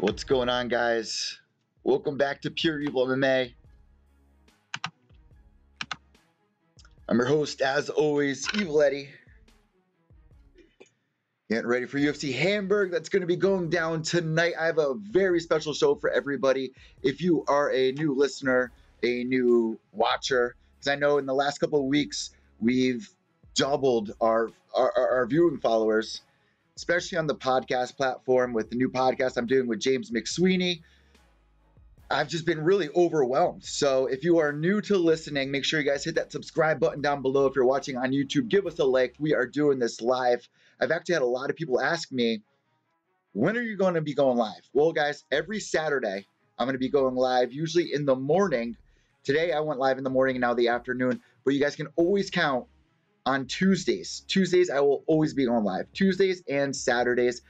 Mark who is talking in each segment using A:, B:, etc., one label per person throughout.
A: What's going on, guys? Welcome back to Pure Evil MMA. I'm your host, as always, Evil Eddie. Getting ready for UFC Hamburg. That's going to be going down tonight. I have a very special show for everybody. If you are a new listener, a new watcher, because I know in the last couple of weeks we've doubled our viewing followers, especially on the podcast platform with the new podcast I'm doing with James McSweeney. I've just been really overwhelmed. So if you are new to listening, make sure you guys hit that subscribe button down below. If you're watching on YouTube, give us a like. We are doing this live. I've actually had a lot of people ask me, when are you going to be going live? Well, guys, every Saturday I'm going to be going live, usually in the morning. Today I went live in the morning and now the afternoon. But you guys can always count on Tuesdays. Tuesdays I will always be going live. Tuesdays and Saturdays.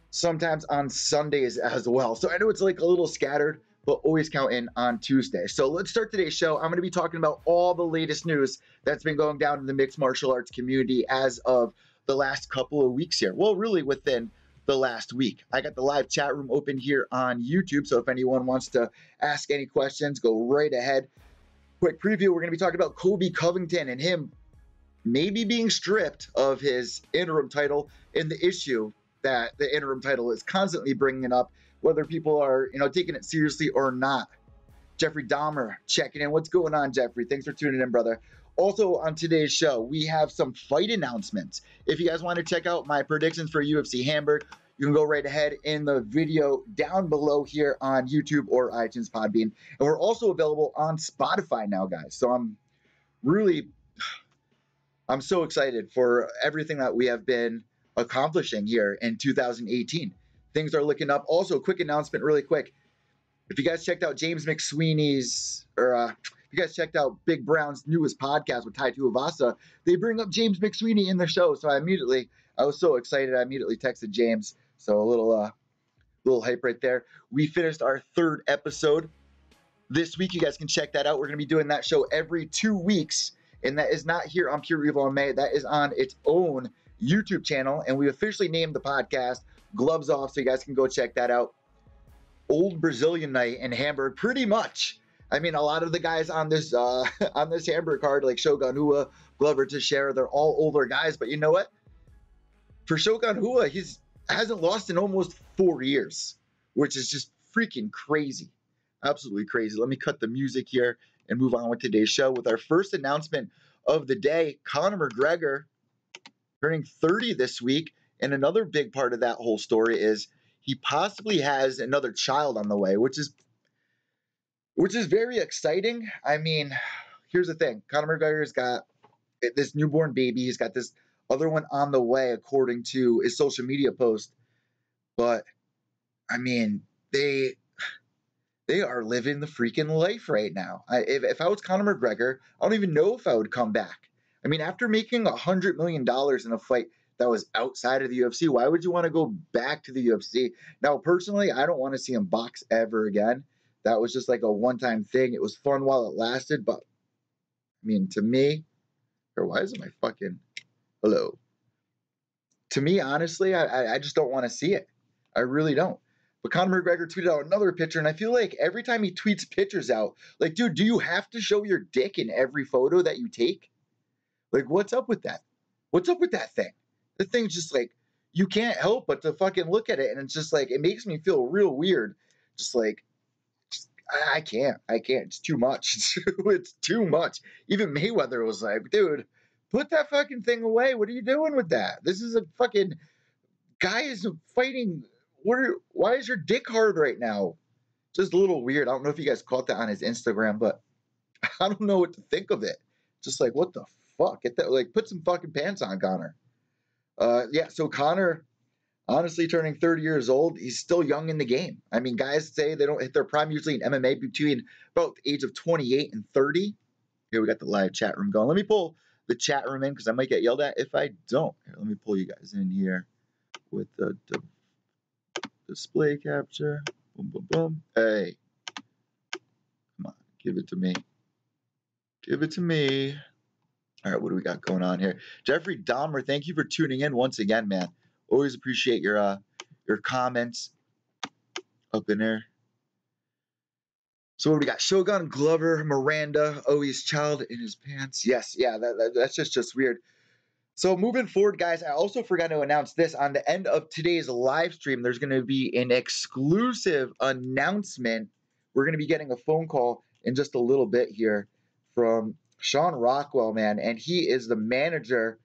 A: Sometimes on Sundays as well. So I know it's like a little scattered, but always count in on Tuesday. So let's start today's show. I'm going to be talking about all the latest news that's been going down in the mixed martial arts community as of the last couple of weeks here. Well, really within the last week. I got the live chat room open here on YouTube, so if anyone wants to ask any questions, go right ahead. Quick preview, we're going to be talking about Colby Covington and him maybe being stripped of his interim title in the issue that the interim title is constantly bringing up, whether people are, taking it seriously or not. Jeffrey Dahmer checking in. What's going on, Jeffrey? Thanks for tuning in, brother. Also on today's show, we have some fight announcements. If you guys want to check out my predictions for UFC Hamburg, you can go right ahead in the video down below here on YouTube or iTunes, Podbean. And we're also available on Spotify now, guys. So I'm so excited for everything that we have been accomplishing here in 2018. Things are looking up. Also, quick announcement really quick. If you guys checked out James McSweeney's, if you guys checked out Big Brown's newest podcast with Tai Tuivasa, they bring up James McSweeney in the show. So I was so excited. I immediately texted James. So a little hype right there. We finished our third episode this week. You guys can check that out. We're going to be doing that show every 2 weeks. And that is not here on Pure Evil MMA. That is on its own YouTube channel. And we officially named the podcast Gloves Off, so you guys can go check that out. Old Brazilian night in Hamburg, pretty much. I mean, a lot of the guys on this Hamburg card, like Shogun Rua, Glover Teixeira, they're all older guys. But you know what? For Shogun Rua, he hasn't lost in almost 4 years, which is just freaking crazy. Absolutely crazy. Let me cut the music here and move on with today's show with our first announcement of the day. Conor McGregor turning 30 this week. And another big part of that whole story is he possibly has another child on the way, which is very exciting. I mean, here's the thing. Conor McGregor's got this newborn baby. He's got this other one on the way, according to his social media post. But, I mean, they are living the freaking life right now. If I was Conor McGregor, I don't even know if I would come back. I mean, after making $100 million in a fight that was outside of the UFC, why would you want to go back to the UFC? Now, personally, I don't want to see him box ever again. That was just like a one-time thing. It was fun while it lasted, but, I mean, to me, or why isn't my fucking, hello? To me, honestly, I just don't want to see it. I really don't. But Conor McGregor tweeted out another picture, and I feel like every time he tweets pictures out, like, dude, do you have to show your dick in every photo that you take? Like, what's up with that? What's up with that thing? The thing's just like, you can't help but to fucking look at it, and it's just like, it makes me feel real weird. I can't. It's too much. It's too much. Even Mayweather was like, dude, put that fucking thing away. What are you doing with that? This is a fucking guy is fighting. Why is your dick hard right now? Just a little weird. I don't know if you guys caught that on his Instagram, but I don't know what to think of it. Just like, what the fuck? Get that, like, put some fucking pants on, Conor. Yeah, so Conor, honestly, turning 30 years old, he's still young in the game. I mean, guys say they don't hit their prime usually in MMA between about the age of 28 and 30. Here, we got the live chat room going. Let me pull the chat room in because I might get yelled at if I don't. Here, let me pull you guys in here with the display capture. Boom, boom, boom. Hey. Come on. Give it to me. Give it to me. All right, what do we got going on here? Jeffrey Dahmer, thank you for tuning in once again, man. Always appreciate your comments. up in there. So what do we got? Shogun, Glover, Miranda, Owi's child in his pants. Yes, yeah, that's just weird. So moving forward, guys, I also forgot to announce this. On the end of today's live stream, there's going to be an exclusive announcement. We're going to be getting a phone call in just a little bit here from Sean Rockwell, man, and he is the manager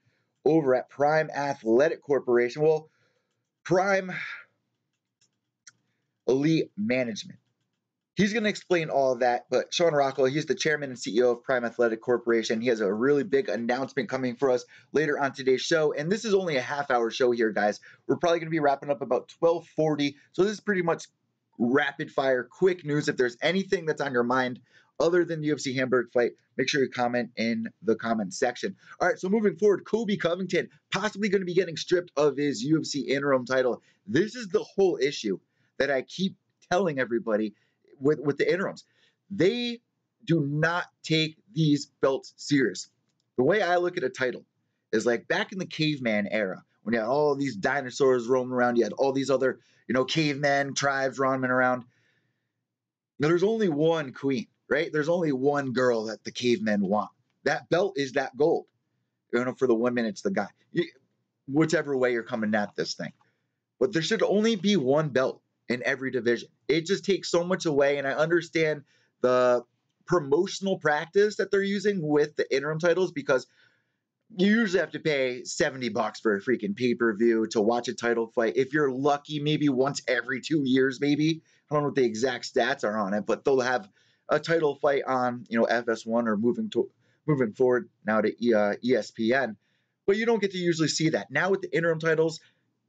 A: over at Prime Athletic Corporation. Well, Prime Elite Management. He's going to explain all of that, but Sean Rockwell, he's the chairman and CEO of Prime Athletic Corporation. He has a really big announcement coming for us later on today's show, and this is only a half-hour show here, guys. We're probably going to be wrapping up about 12:40, so this is pretty much rapid-fire, quick news. If there's anything that's on your mind other than the UFC Hamburg fight, make sure you comment in the comment section. All right, so moving forward, Colby Covington possibly going to be getting stripped of his UFC interim title. This is the whole issue that I keep telling everybody with the interims. They do not take these belts serious. The way I look at a title is like back in the caveman era, when you had all these dinosaurs roaming around, you had all these other, caveman tribes roaming around. Now, there's only one queen, right? There's only one girl that the cavemen want. That belt is that gold. For the women, it's the guy. Whichever way you're coming at this thing. But there should only be one belt in every division. It just takes so much away, and I understand the promotional practice that they're using with the interim titles, because you usually have to pay $70 for a freaking pay-per-view to watch a title fight. If you're lucky, maybe once every 2 years, maybe. I don't know what the exact stats are on it, but they'll have a title fight on, FS1 or moving forward now to ESPN. But you don't get to usually see that. Now with the interim titles,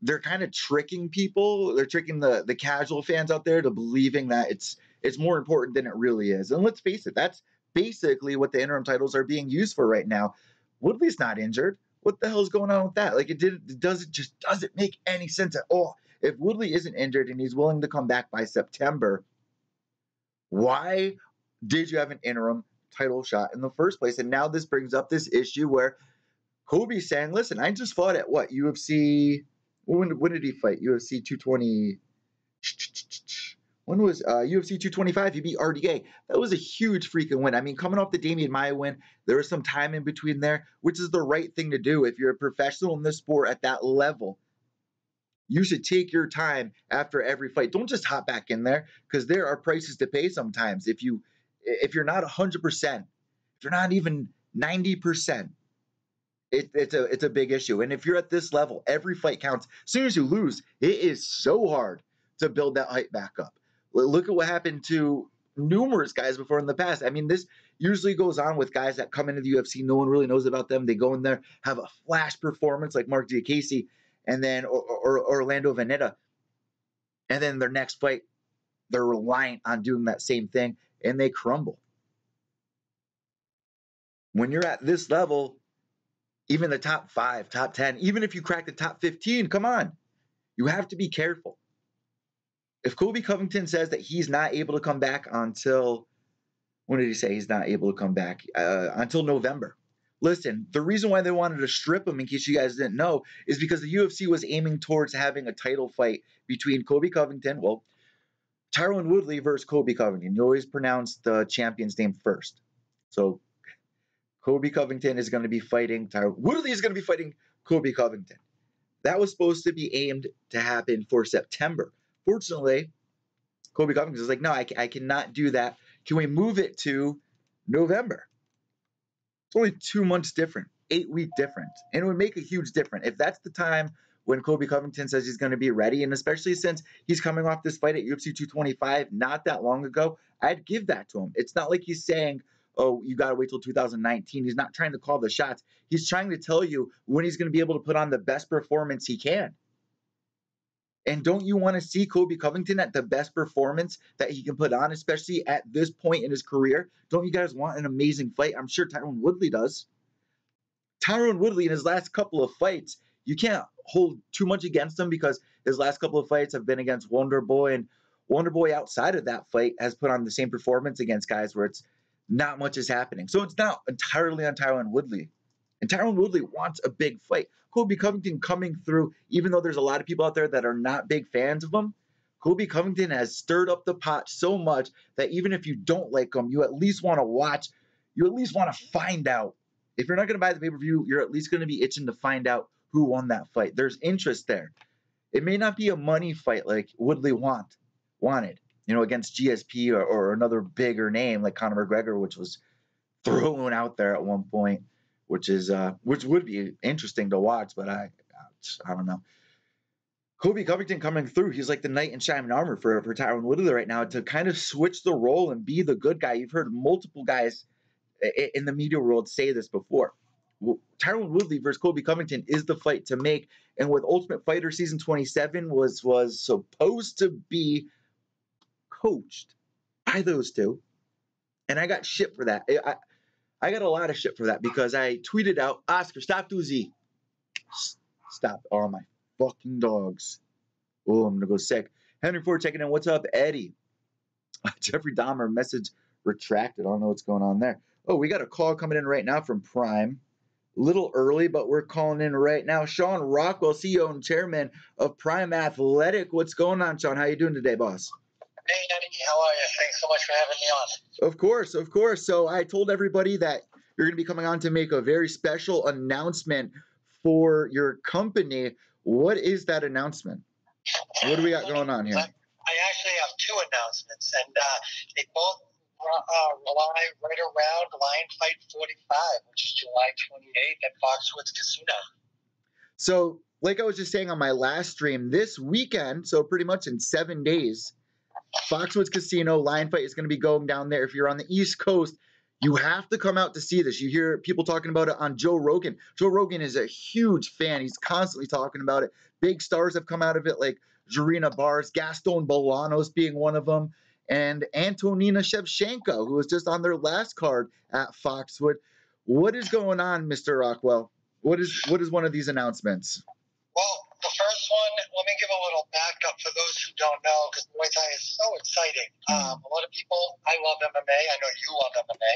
A: they're kind of tricking people. They're tricking the casual fans out there to believing that it's more important than it really is. And let's face it, that's basically what the interim titles are being used for right now. Woodley's not injured. What the hell is going on with that? Like, it doesn't make any sense at all. If Woodley isn't injured and he's willing to come back by September, why did you have an interim title shot in the first place? And now this brings up this issue where Kobe's saying, listen, I just fought at what, UFC... When did he fight? UFC 220. When was UFC 225? He beat RDA. That was a huge freaking win. I mean, coming off the Damian Maia win, there was some time in between there, which is the right thing to do. If you're a professional in this sport at that level, you should take your time after every fight. Don't just hop back in there, because there are prices to pay sometimes. If you're not 100%, if you're not even 90%, it's a big issue. And if you're at this level, every fight counts. As soon as you lose, it is so hard to build that hype back up. Look at what happened to numerous guys before in the past. I mean, this usually goes on with guys that come into the UFC. No one really knows about them. They go in there, have a flash performance like Mark Diakiese, and then or Orlando Veneta. And then their next fight, they're reliant on doing that same thing, and they crumble. When you're at this level, even the top 5, top 10, even if you crack the top 15, come on. You have to be careful. If Colby Covington says that he's not able to come back until, when did he say he's not able to come back? Until November. Listen, the reason why they wanted to strip him, in case you guys didn't know, is because the UFC was aiming towards having a title fight between Colby Covington, Tyron Woodley versus Colby Covington. You always pronounce the champion's name first. So Colby Covington is going to be fighting Tyron Woodley is going to be fighting Colby Covington. That was supposed to be aimed to happen for September. Fortunately, Colby Covington is like, no, I cannot do that. Can we move it to November? It's only 2 months different, 8-week difference. And it would make a huge difference. If that's the time when Colby Covington says he's going to be ready, and especially since he's coming off this fight at UFC 225 not that long ago, I'd give that to him. It's not like he's saying, oh, you got to wait till 2019. He's not trying to call the shots. He's trying to tell you when he's going to be able to put on the best performance he can. And don't you want to see Colby Covington at the best performance that he can put on, especially at this point in his career? Don't you guys want an amazing fight? I'm sure Tyron Woodley does. Tyron Woodley in his last couple of fights, you can't hold too much against him, because his last couple of fights have been against Wonder Boy, and Wonder Boy outside of that fight has put on the same performance against guys where it's not much is happening. So it's not entirely on Tyron Woodley. And Tyron Woodley wants a big fight. Colby Covington coming through, even though there's a lot of people out there that are not big fans of him, Kobe Covington has stirred up the pot so much that even if you don't like him, you at least want to watch. You at least want to find out. If you're not going to buy the pay-per-view, you're at least going to be itching to find out who won that fight. There's interest there. It may not be a money fight like Woodley wanted, against GSP or another bigger name like Conor McGregor, which was thrown out there at one point, which would be interesting to watch, but I don't know. Kobe Covington coming through, he's like the knight in shining armor for Tyron Woodley right now to kind of switch the role and be the good guy. You've heard multiple guys in the media world say this before. Tyron Woodley versus Kobe Covington is the fight to make, and with Ultimate Fighter Season 27 was supposed to be coached by those two, and I got shit for that. I got a lot of shit for that because I tweeted out, Oscar, stop Doozy. Stop. Oh, my fucking dogs. Oh, I'm going to go sick. Henry Ford checking in. What's up, Eddie? Jeffrey Dahmer message retracted. I don't know what's going on there. Oh, we got a call coming in right now from Prime. A little early, but we're calling in right now. Sean Rockwell, CEO and chairman of Prime Athletic. What's going on, Sean? How you doing today, boss?
B: Hey, Eddie. How are you? Thanks so much for having me on.
A: Of course, of course. So I told everybody that you're going to be coming on to make a very special announcement for your company. What is that announcement? What do we got going on here?
B: I actually have two announcements, and they both rely right around Lion Fight 45, which is July 28th at Foxwoods Casino.
A: So, like I was just saying on my last stream, this weekend, so pretty much in 7 days, Foxwoods Casino, Lion Fight is going to be going down there. If you're on the East Coast, you have to come out to see this. You hear people talking about it on Joe Rogan. Joe Rogan is a huge fan. He's constantly talking about it. Big stars have come out of it, like Jarina Bars, Gaston Bolanos being one of them, and Antonina Shevchenko, who was just on their last card at Foxwood. What is going on, Mr. Rockwell? What is one of these announcements?
B: Well, the first one, let me give a little backup for those who don't know, because Muay Thai is so exciting. A lot of people, I love MMA. I know you love MMA.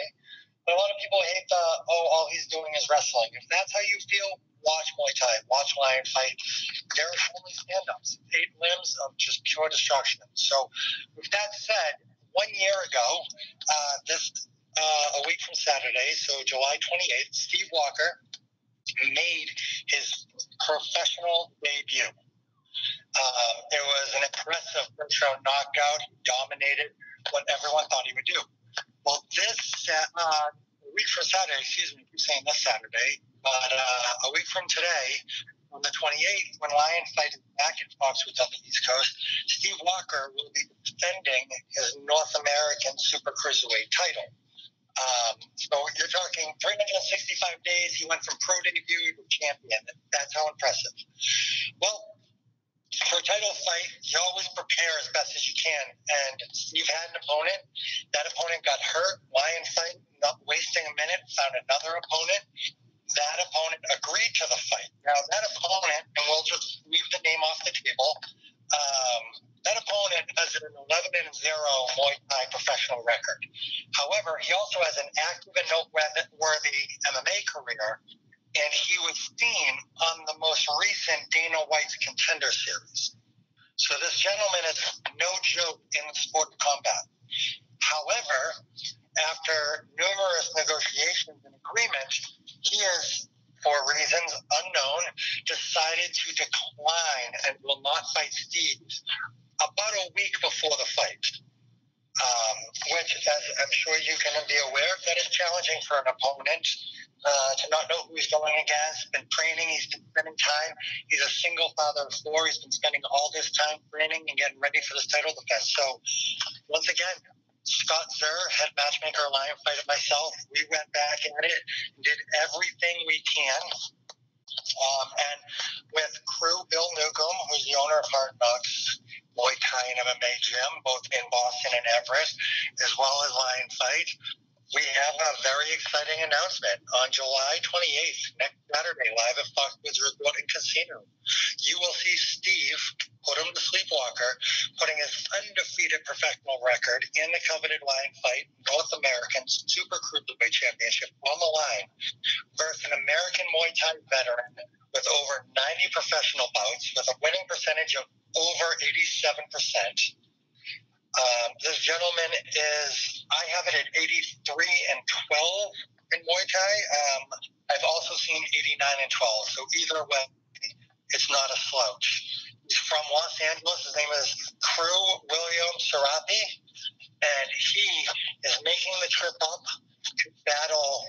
B: But a lot of people hate all he's doing is wrestling. If that's how you feel, watch Muay Thai, watch Lion Fight. There are only stand-ups, 8 limbs of just pure destruction. So with that said, 1 year ago, a week from Saturday, so July 28th, Steve Walker made his professional debut. It was an impressive first-round knockout. He dominated what everyone thought he would do. Well, a week from Saturday, excuse me, I keep saying this Saturday, but a week from today, on the 28th, when Lion Fight is back in Foxwoods on the East Coast, Steve Walker will be defending his North American Super Cruiserweight title. So you're talking 365 days. He went from pro debut to champion. That's how impressive. Well, for a title fight, you always prepare as best as you can. And Steve had an opponent. That opponent got hurt. Lion Fight, not wasting a minute, found another opponent. That opponent agreed to the fight. Now, that opponent, and we'll just leave the name off the table, that opponent has an 11-0 Muay Thai professional record. However, he also has an active and noteworthy MMA career, and he was seen on the most recent Dana White's Contender Series. So this gentleman is no joke in the sport of combat. However, after numerous negotiations and agreements, he has, for reasons unknown, decided to decline and will not fight Steve about a week before the fight, which, as I'm sure you can be aware, that is challenging for an opponent to not know who he's going against. Been training, he's been spending time. He's a single father of 4. He's been spending all this time training and getting ready for this title defense. So, once again, Scott Zer, head matchmaker, Lion Fight, and myself, we went back at it and did everything we can. And with crew Bill Newcomb, who's the owner of Hard Knocks Muay Thai and MMA gym, both in Boston and Everett, as well as Lion Fight, we have a very exciting announcement on July 28th, next Saturday, live at Foxwoods Resort and Casino. You will see Steve, put him to Sleepwalker, putting his undefeated professional record in the coveted Lion Fight North American Super Cruiserweight Championship on the line versus an American Muay Thai veteran with over 90 professional bouts with a winning percentage of over 87%. This gentleman I have it at 83 and 12 in Muay Thai. I've also seen 89 and 12. So either way, it's not a slouch. He's from Los Angeles. His name is William Serapi, and he is making the trip up to battle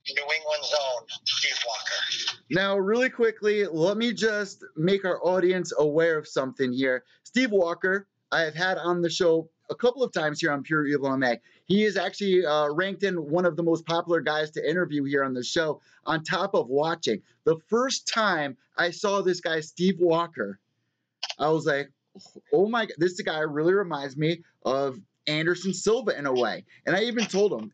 B: New England's own Steve Walker.
A: Now, really quickly, let me just make our audience aware of something here. Steve Walker, I have had on the show a couple of times here on Pure Evil MMA. He is actually ranked in one of the most popular guys to interview here on the show, on top of watching. The first time I saw this guy, Steve Walker, I was like, oh my God, this guy really reminds me of Anderson Silva in a way. And I even told him,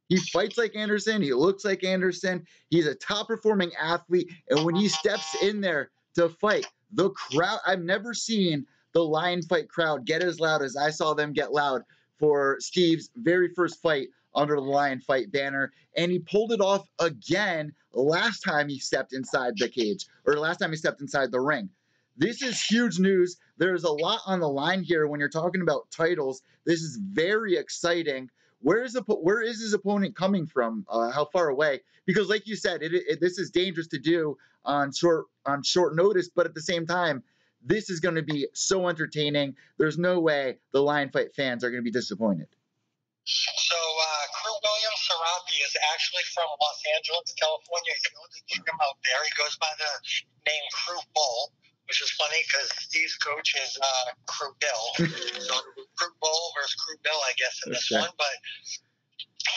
A: he fights like Anderson. He looks like Anderson. He's a top-performing athlete. And when he steps in there to fight, the crowd, I've never seen the Lion Fight crowd get as loud as I saw them get loud for Steve's very first fight under the Lion Fight banner. And he pulled it off again last time he stepped inside the cage, or last time he stepped inside the ring. This is huge news. There's a lot on the line here when you're talking about titles. This is very exciting. Where is his opponent coming from? How far away? Because, like you said, this is dangerous to do on short notice. But at the same time, this is going to be so entertaining. There's no way the Lion Fight fans are going to be disappointed.
B: So, William Serapi is actually from Los Angeles, California. You know, to check him out there. He goes by the name Crew Bull, which is funny because Steve's coach is Crew Bill. So Crew Bull versus Crew Bill, I guess, in this one. But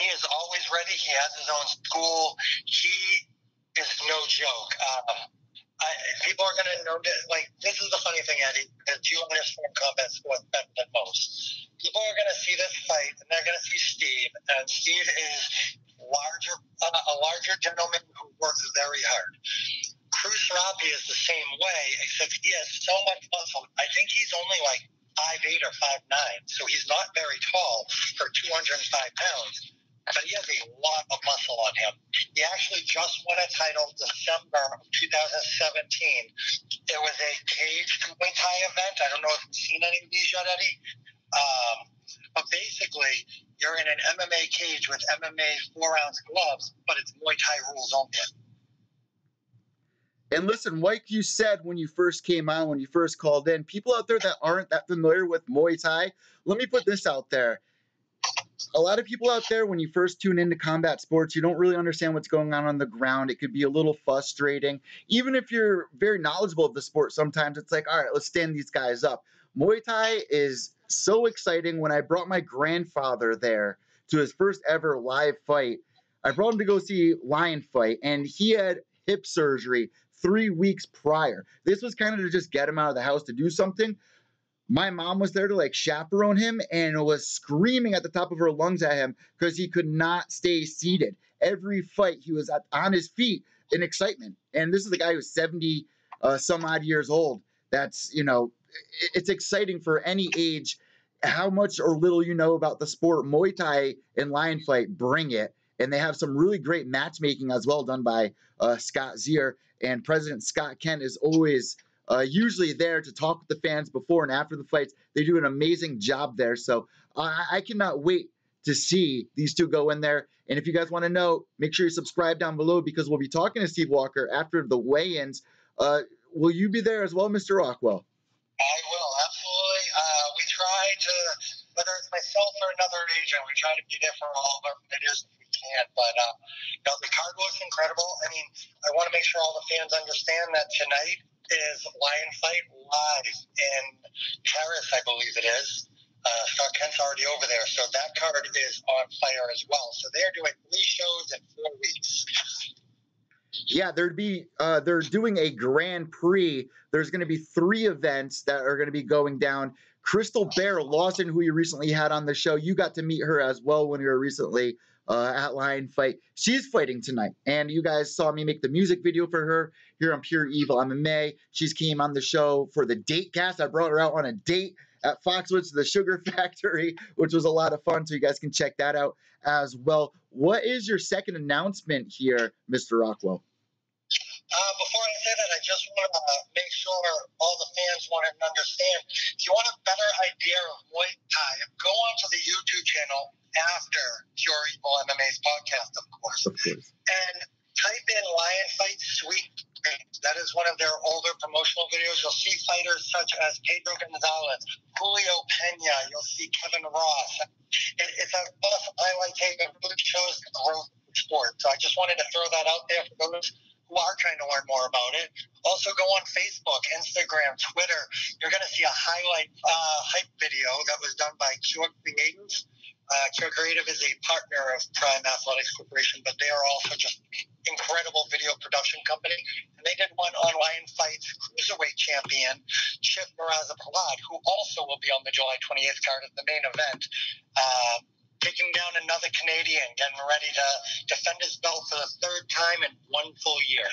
B: he is always ready. He has his own school. He is no joke. People are going to know that, like, this is the funny thing, Eddie, because you understand combat sports better than most. People are going to see this fight, and they're going to see Steve, and Steve is a larger gentleman who works very hard. Crew Serapi is the same way, except he has so much muscle. I think he's only like 5'8" or 5'9", so he's not very tall for 205 pounds. But he has a lot of muscle on him. He actually just won a title December of 2017. It was a caged Muay Thai event. I don't know if you've seen any of these yet, Eddie. But basically, you're in an MMA cage with MMA 4-ounce gloves, but it's Muay Thai rules only.
A: And listen, like you said when you first came on, when you first called in, people out there that aren't that familiar with Muay Thai, let me put this out there. A lot of people out there, when you first tune into combat sports, you don't really understand what's going on the ground. It could be a little frustrating. Even if you're very knowledgeable of the sport, sometimes it's like, all right, let's stand these guys up. Muay Thai is so exciting. When I brought my grandfather there to his first ever live fight, I brought him to go see Lion Fight, and he had hip surgery 3 weeks prior. This was kind of to just get him out of the house to do something. My mom was there to like chaperone him and was screaming at the top of her lungs at him because he could not stay seated. Every fight he was on his feet in excitement. And this is the guy who's 70 some odd years old. That's, you know, it's exciting for any age. How much or little you know about the sport, Muay Thai and Lion Fight, bring it. And they have some really great matchmaking as well done by Scott Zier. And President Scott Kent is always usually there to talk with the fans before and after the fights. They do an amazing job there. So I cannot wait to see these two go in there. And if you guys want to know, make sure you subscribe down below because we'll be talking to Steve Walker after the weigh-ins. Will you be there as well, Mr. Rockwell?
B: I will, absolutely. We try to, whether it's myself or another agent, we try to be there for all of our videos if we can. But you know, the card looks incredible. I mean, I want to make sure all the fans understand that tonight is Lion Fight live in Paris, I believe it is. Scott Kent's already over there, so that card is on fire as well. So they're doing 3 shows in 4 weeks.
A: Yeah, they're doing a Grand Prix. There's going to be 3 events that are going to be going down. Crystal Bear Lawson, who you recently had on the show, you got to meet her as well when you were recently at Lion Fight. She's fighting tonight, and you guys saw me make the music video for her here on Pure Evil MMA. She's came on the show for the date cast. I brought her out on a date at Foxwoods to the Sugar Factory, which was a lot of fun, so you guys can check that out as well. What is your second announcement here, Mr. Rockwell?
B: Before I say that, I just want to make sure all the fans want to understand. If you want a better idea of Muay Thai, go onto the YouTube channel after Pure Evil MMA's podcast, of course.
A: Of course.
B: And type in Lion Fight Sweet. That is one of their older promotional videos. You'll see fighters such as Pedro Gonzalez, Julio Pena. You'll see Kevin Ross. It's a awesome highlight tape. It really shows the growth of the sport. So I just wanted to throw that out there for those who are trying to learn more about it. Also go on Facebook, Instagram, Twitter. You're going to see a highlight hype video that was done by Cure Creative. Cure Creative is a partner of Prime Athletics Corporation, but they are also just incredible video production company. And they did one on Lion Fight's cruiserweight champion, Chip Mirazapalad, who also will be on the July 28th card at the main event. Taking down another Canadian, getting ready to defend his belt for the third time in one full year.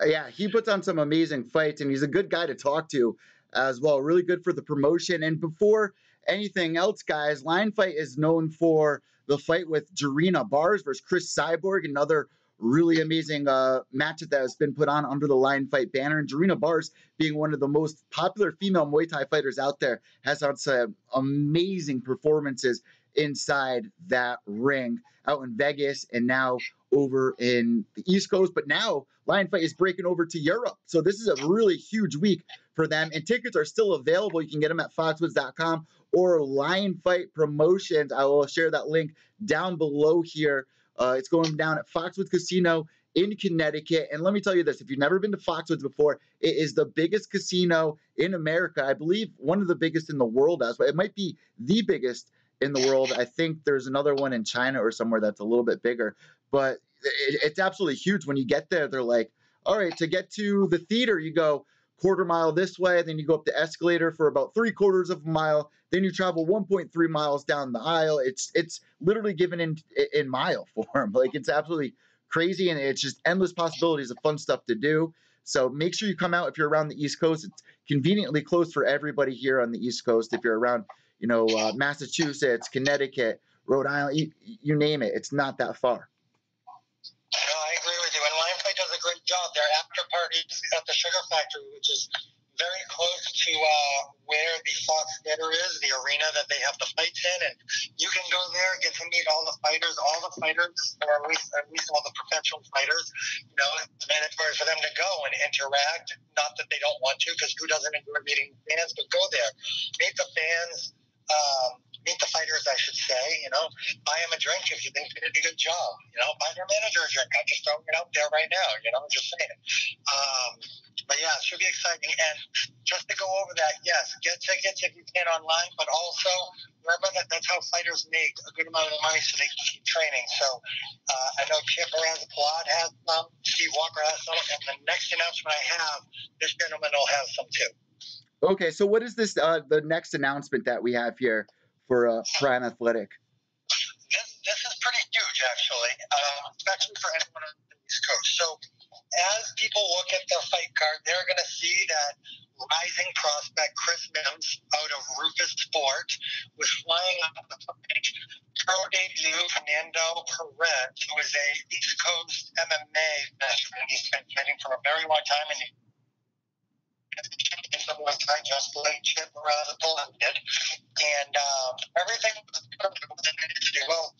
A: Yeah, he puts on some amazing fights, and he's a good guy to talk to as well. Really good for the promotion. And before anything else, guys, Lion Fight is known for the fight with Jarena Bars versus Chris Cyborg, another really amazing matchup that has been put on under the Lion Fight banner. And Jarena Bars, being one of the most popular female Muay Thai fighters out there, has had some amazing performances inside that ring out in Vegas and now over in the East Coast. But now Lion Fight is breaking over to Europe. So this is a really huge week for them. And tickets are still available. You can get them at foxwoods.com or Lion Fight Promotions. I will share that link down below here. It's going down at Foxwoods Casino in Connecticut. And let me tell you this, if you've never been to Foxwoods before, it is the biggest casino in America. I believe one of the biggest in the world as well. It might be the biggest in the world. I think there's another one in China or somewhere that's a little bit bigger. But it's absolutely huge. When you get there, they're like, all right, to get to the theater, you go quarter mile this way, then you go up the escalator for about 3/4 of a mile, then you travel 1.3 miles down the aisle. It's literally given in mile form. Like, it's absolutely crazy, and it's just endless possibilities of fun stuff to do. So make sure you come out if you're around the East Coast. It's conveniently close for everybody here on the East Coast. If you're around, Massachusetts, Connecticut, Rhode Island, you name it, it's not that far.
B: No, I agree with you. And Lion Fight does a great job. Their after party is at the Sugar Factory, which is very close to where the Fox Theater is, the arena that they have the fights in. And you can go there, get to meet all the fighters, or at least all the professional fighters. It's mandatory for them to go and interact. Not that they don't want to, because who doesn't enjoy meeting fans? But go there, meet the fans. Meet the fighters, I should say. Buy them a drink if you think they did a good job. Buy their manager a drink. I'm just throwing it out there right now. Just saying. But yeah, it should be exciting. And just to go over that, yes, get tickets if you can online, but also remember that that's how fighters make a good amount of money so they can keep training. So I know Chip Mirazapalad has some, Steve Walker has some, and the next announcement I have, this gentleman will have some too.
A: Okay, so what is this, the next announcement that we have here for Prime Athletic?
B: This is pretty huge, actually, especially for anyone on the East Coast. So as people look at the fight card, they're going to see that rising prospect Chris Mims out of Rufus Sport was flying up the pro debut Fernando Perez, who is a East Coast MMA veteran. He's been fighting for a very long time, and just like Chip Mirazapalad did, and everything was well.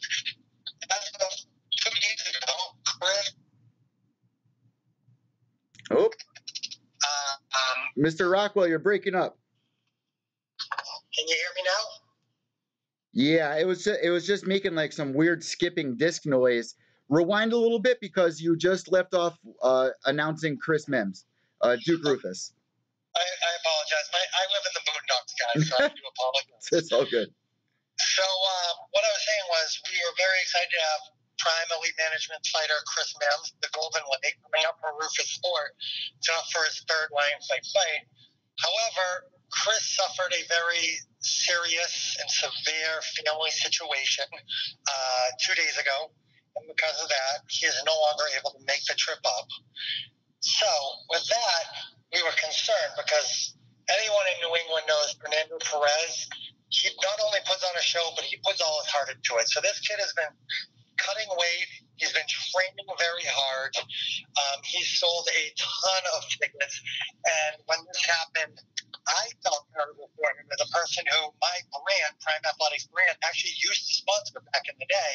B: As of 2 days ago, Chris.
A: Oh, Mr. Rockwell, you're breaking up.
B: Can you hear me now?
A: Yeah, it was just making like some weird skipping disc noise. Rewind a little bit because you just left off announcing Chris Mims, Duke Rufus.
B: I apologize. I live in the boondocks, guys, so I do apologize.
A: It's all good.
B: So what I was saying was we were very excited to have Prime Elite Management fighter Chris Mims, the Golden Lake, coming up for Rufus Sport for his third Lion Fight fight. However, Chris suffered a very serious and severe family situation 2 days ago, and because of that, he is no longer able to make the trip up. So with that, we were concerned because anyone in New England knows Fernando Perez. He not only puts on a show, but he puts all his heart into it. So this kid has been cutting weight He's been training very hard. He sold a ton of tickets. And when this happened, I felt terrible for him as a person who my brand, Prime Athletics brand, actually used to sponsor back in the day.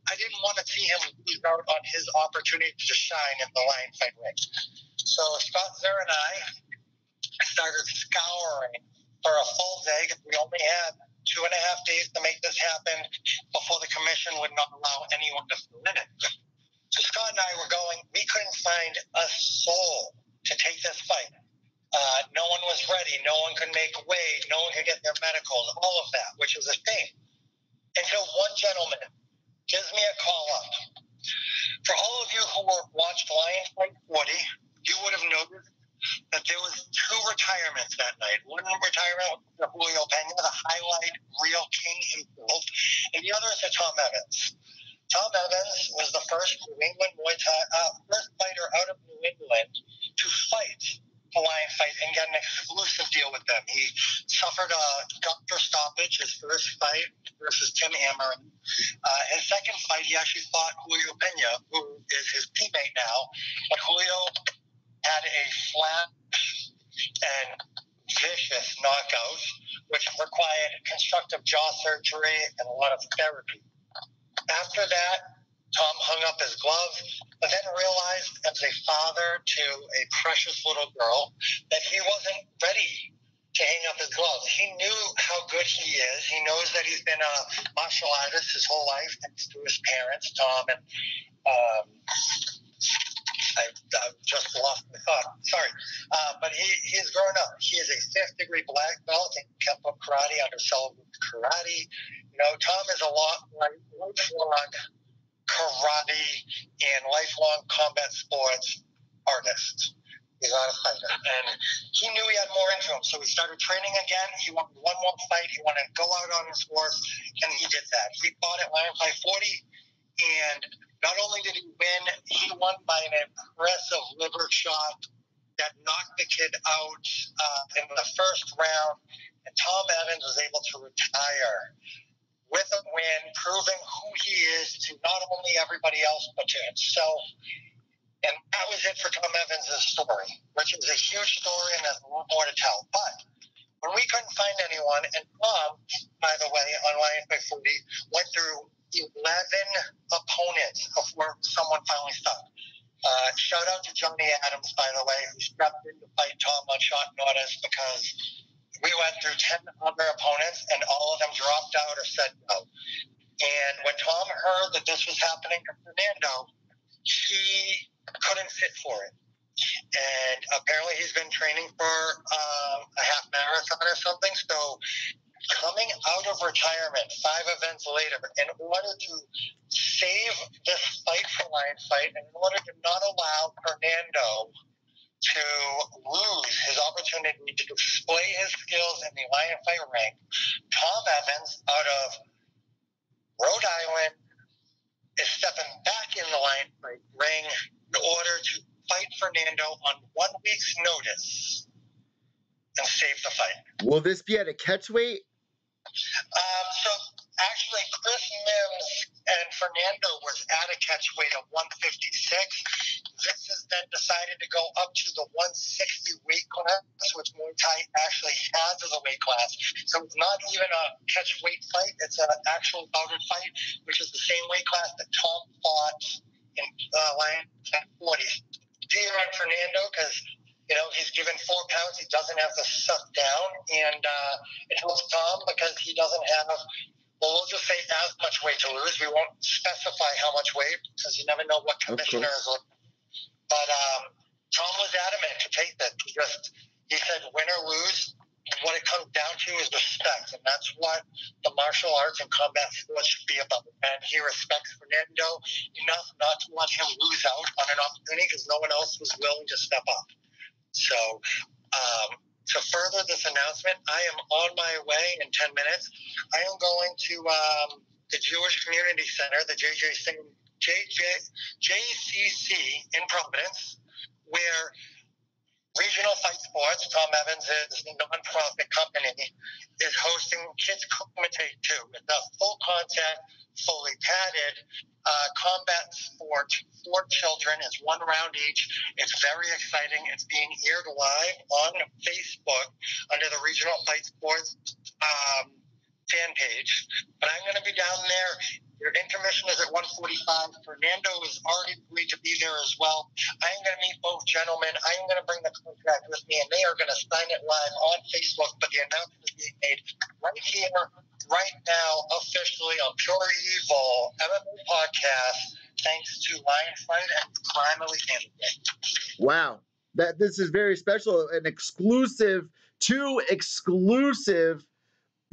B: I didn't want to see him lose out on his opportunity to shine in the lion fight ring. So Scott Zer and I started scouring for a full day because we only had 2.5 days to make this happen before the commission would not allow anyone to fill in it. So Scott and I were going, we couldn't find a soul to take this fight. No one was ready. No one could make weight. No one could get their medicals, all of that, which was a thing. Until one gentleman gives me a call up. For all of you who watched Lion Fight 40, you would have noticed that there was 2 retirements that night. One retirement was Julio Pena, the highlight real king himself, and the other is to Tom Evans. Tom Evans was the first first fighter out of New England to fight the Lion Fight and get an exclusive deal with them. He suffered a doctor stoppage his first fight versus Tim Amarin. His second fight, he actually fought Julio Pena, who is his teammate now, but Julio had a flat and vicious knockout, which required constructive jaw surgery and a lot of therapy. After that, Tom hung up his gloves, but then realized as a father to a precious little girl that he wasn't ready to hang up his gloves. He knew how good he is. He knows that he's been a martial artist his whole life, thanks to his parents, Tom and I just lost my thought. Sorry. But he's grown up. He is a 5th-degree black belt in Kempo Karate under Sullivan Karate. You know, Tom is a lifelong karate and lifelong combat sports artist. He's not a fighter. And he knew he had more into him. So he started training again. He wanted one more fight. He wanted to go out on his horse, and he did that. He fought at Lion Fight 40, and not only did he win, he won by an impressive liver shot that knocked the kid out in the first round. And Tom Evans was able to retire with a win, proving who he is to not only everybody else, but to himself. And that was it for Tom Evans' story, which is a huge story and there's a lot more to tell. But when we couldn't find anyone, and Tom, by the way, on Lion Fight 40, went through 11 opponents before someone finally stuck. Shout out to Johnny Adams, by the way, who stepped in to fight Tom on short notice because we went through 10 other opponents and all of them dropped out or said no. And when Tom heard that this was happening to Fernando, he couldn't sit for it. And apparently he's been training for a half marathon or something. So coming out of retirement 5 events later, in order to save this fight for Lion Fight, in order to not allow Fernando to lose his opportunity to display his skills in the Lion Fight ring, Tom Evans out of Rhode Island is stepping back in the Lion Fight ring in order to fight Fernando on 1 week's notice and save the fight.
A: Will this be at a catch weight?
B: So actually, Chris Mims and Fernando was at a catch weight of 156. This has then decided to go up to the 160 weight class, which Muay Thai actually has as a weight class. So it's not even a catch weight fight. It's an actual bouted fight, which is the same weight class that Tom fought in Lion 40. Dear on Fernando, because he's given 4 pounds. He doesn't have to suck down, and it helps Tom because he doesn't have, we'll just say as much weight to lose. We won't specify how much weight because you never know what commissioner is looking. But Tom was adamant to take that. He said, win or lose, what it comes down to is respect, and that's what the martial arts and combat sports should be about. And he respects Fernando enough not to let him lose out on an opportunity because no one else was willing to step up. So to further this announcement, I am on my way in 10 minutes. I am going to the Jewish Community Center, the JCC in Providence, where Regional Fight Sports, Tom Evans' nonprofit company, is hosting Kids Kumite 2. It's a full contact, fully padded combat sport for children. It's one round each. It's very exciting. It's being aired live on Facebook under the Regional Fight Sports fan page. But I'm going to be down there. Your intermission is at 1:45. Fernando is already agreed to be there as well. I'm going to meet both gentlemen. I'm going to bring the contract with me, and they are going to sign it live on Facebook. But the announcement is being made right here, right now, officially on Pure Evil MMA podcast, thanks to Lion Fight and Prime Elite Handling.
A: Wow. This is very special. An exclusive, two exclusive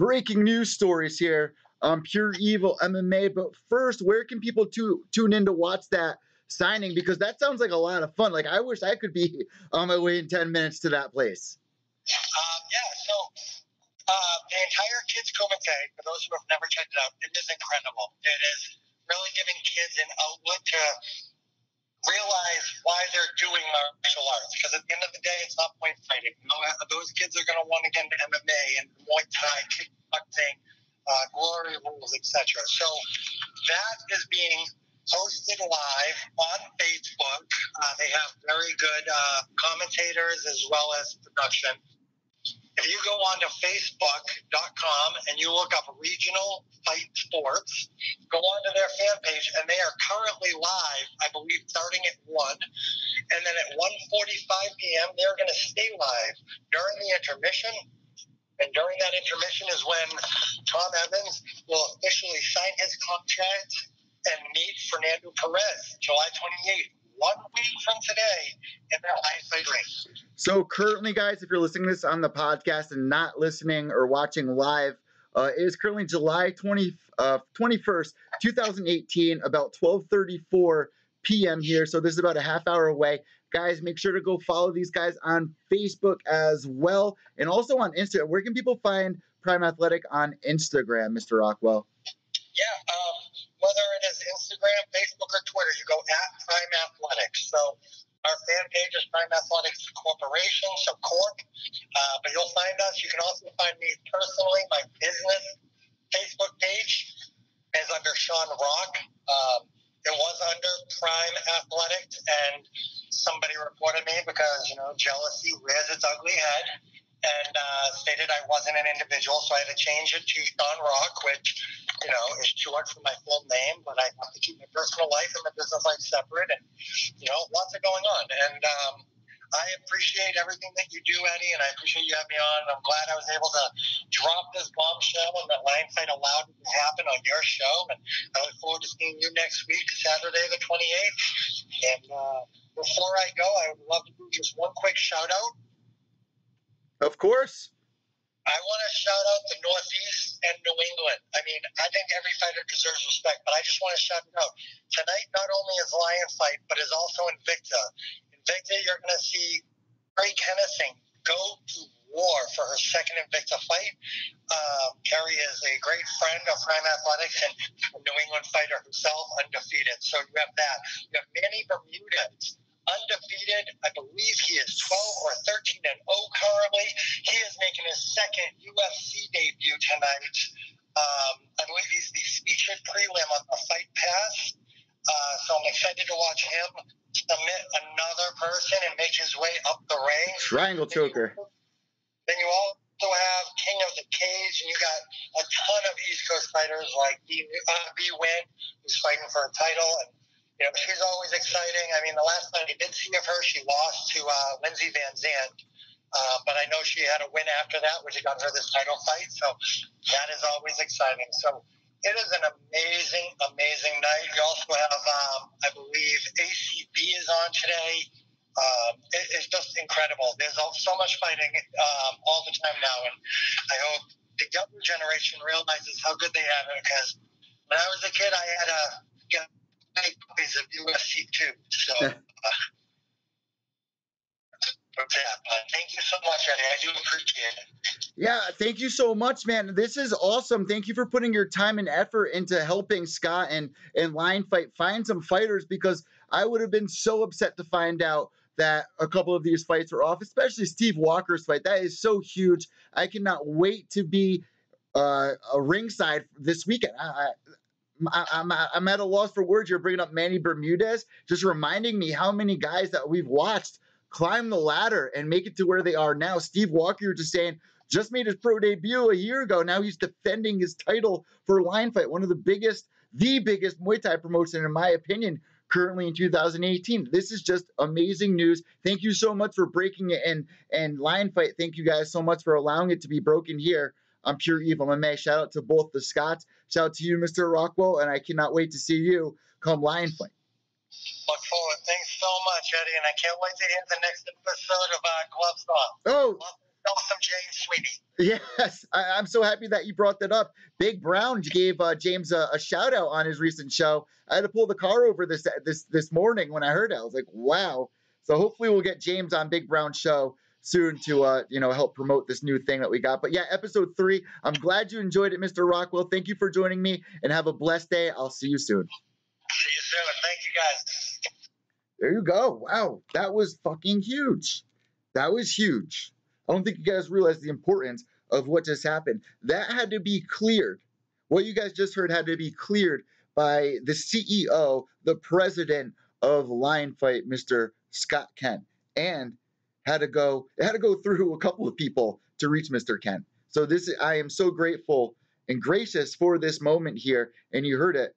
A: breaking news stories here on Pure Evil MMA. But first, where can people tune in to watch that signing? Because that sounds like a lot of fun. Like, I wish I could be on my way in 10 minutes to that place.
B: The entire Kids Kumite, for those who have never checked it out, it is incredible. It is really giving kids an outlet to realize why they're doing martial arts. Because at the end of the day, it's not point fighting. You know, those kids are going to want to get into MMA and Muay Thai, kickboxing, glory rules, etc. So that is being hosted live on Facebook. They have very good commentators as well as production. If you go on to Facebook.com and you look up Regional Fight Sports, go on to their fan page, and they are currently live, I believe, starting at 1. And then at 1:45 p.m., they're going to stay live during the intermission. And during that intermission is when Tom Evans will officially sign his contract and meet Fernando Perez, July 28th. 1 week from today in their Lion Fight ring.
A: So currently, guys, if you're listening to this on the podcast and not listening or watching live, it is currently July 21st, 2018, about 12:34 p.m. here. So this is about a half hour away. Guys, make sure to go follow these guys on Facebook as well, and also on Instagram. Where can people find Prime Athletic on Instagram, Mr. Rockwell?
B: Yeah, whether it is Instagram, Facebook, or Twitter, you go at Prime Athletics. So our fan page is Prime Athletics Corporation, so Corp. But you'll find us. You can also find me personally. My business Facebook page is under Sean Rock. It was under Prime Athletics, and somebody reported me because, jealousy rears its ugly head and stated I wasn't an individual, so I had to change it to Sean Rock, which, is short for my full name, but I have to keep my personal life and my business life separate, and, lots of going on. And I appreciate everything that you do, Eddie, and I appreciate you having me on. I'm glad I was able to drop this bombshell and that Lion Fight allowed it to happen on your show, and I look forward to seeing you next week, Saturday the 28th. And before I go, I would love to do just one quick shout-out.
A: Of course.
B: I want to shout out the Northeast and New England. I mean, I think every fighter deserves respect, but I just want to shout it out. Tonight, not only is Lion Fight, but is also Invicta. Invicta, you're going to see Carrie Kennison go to war for her second Invicta fight. Carrie is a great friend of Prime Athletics and a New England fighter herself, undefeated. So you have that. You have Manny Bermudez, undefeated. I believe he is 12 or 13-0 currently. He is making his second UFC debut tonight. I believe he's the featured prelim on the Fight Pass. So I'm excited to watch him submit another person and make his way up the ranks.
A: Triangle choker.
B: Then you also have King of the Cage, and you got a ton of East Coast fighters like B. Win, who's fighting for a title, and she's always exciting. I mean, the last time I did see of her, she lost to Lindsey Van Zandt. But I know she had a win after that, which got her this title fight. So that is always exciting. So it is an amazing, amazing night. You also have, I believe, ACB is on today. It's just incredible. There's so much fighting all the time now. And I hope the younger generation realizes how good they have it. Because when I was a kid, I had to get copies of UFC too. So, thank you so much, Eddie. I do appreciate it.
A: Yeah, thank you so much, man. This is awesome. Thank you for putting your time and effort into helping Scott and Lion Fight find some fighters, because I would have been so upset to find out that a couple of these fights are off, especially Steve Walker's fight. That is so huge. I cannot wait to be a ringside this weekend. I'm at a loss for words. You're bringing up Manny Bermudez, just reminding me how many guys that we've watched climb the ladder and make it to where they are now. Steve Walker, you're just saying, just made his pro debut a year ago. Now he's defending his title for Line Fight, one of the biggest Muay Thai promotion, in my opinion, currently in 2018. This is just amazing news. Thank you so much for breaking it. And Line Fight, thank you guys so much for allowing it to be broken here on Pure Evil MMA. Shout out to both the Scotts. Shout out to you, Mr. Rockwell, and I cannot wait to see you come Line Fight.
B: Look forward. Thanks so much, Eddie, and I can't wait to hear the next episode of Gloves Off.
A: Oh,
B: Awesome, James Sweeney.
A: Yes, I'm so happy that you brought that up. Big Brown gave James a shout out on his recent show. I had to pull the car over this morning when I heard it. I was like, wow. So hopefully we'll get James on Big Brown's show soon to help promote this new thing that we got. But yeah, episode 3. I'm glad you enjoyed it, Mr. Rockwell. Thank you for joining me, and have a blessed day. I'll see you soon.
B: See you soon. Thank you, guys.
A: There you go. Wow, that was fucking huge. That was huge. I don't think you guys realize the importance of what just happened. That had to be cleared. What you guys just heard had to be cleared by the CEO, the president of Line Fight, Mr. Scott Kent, and it had to go through a couple of people to reach Mr. Kent. So I am so grateful and gracious for this moment here, and you heard it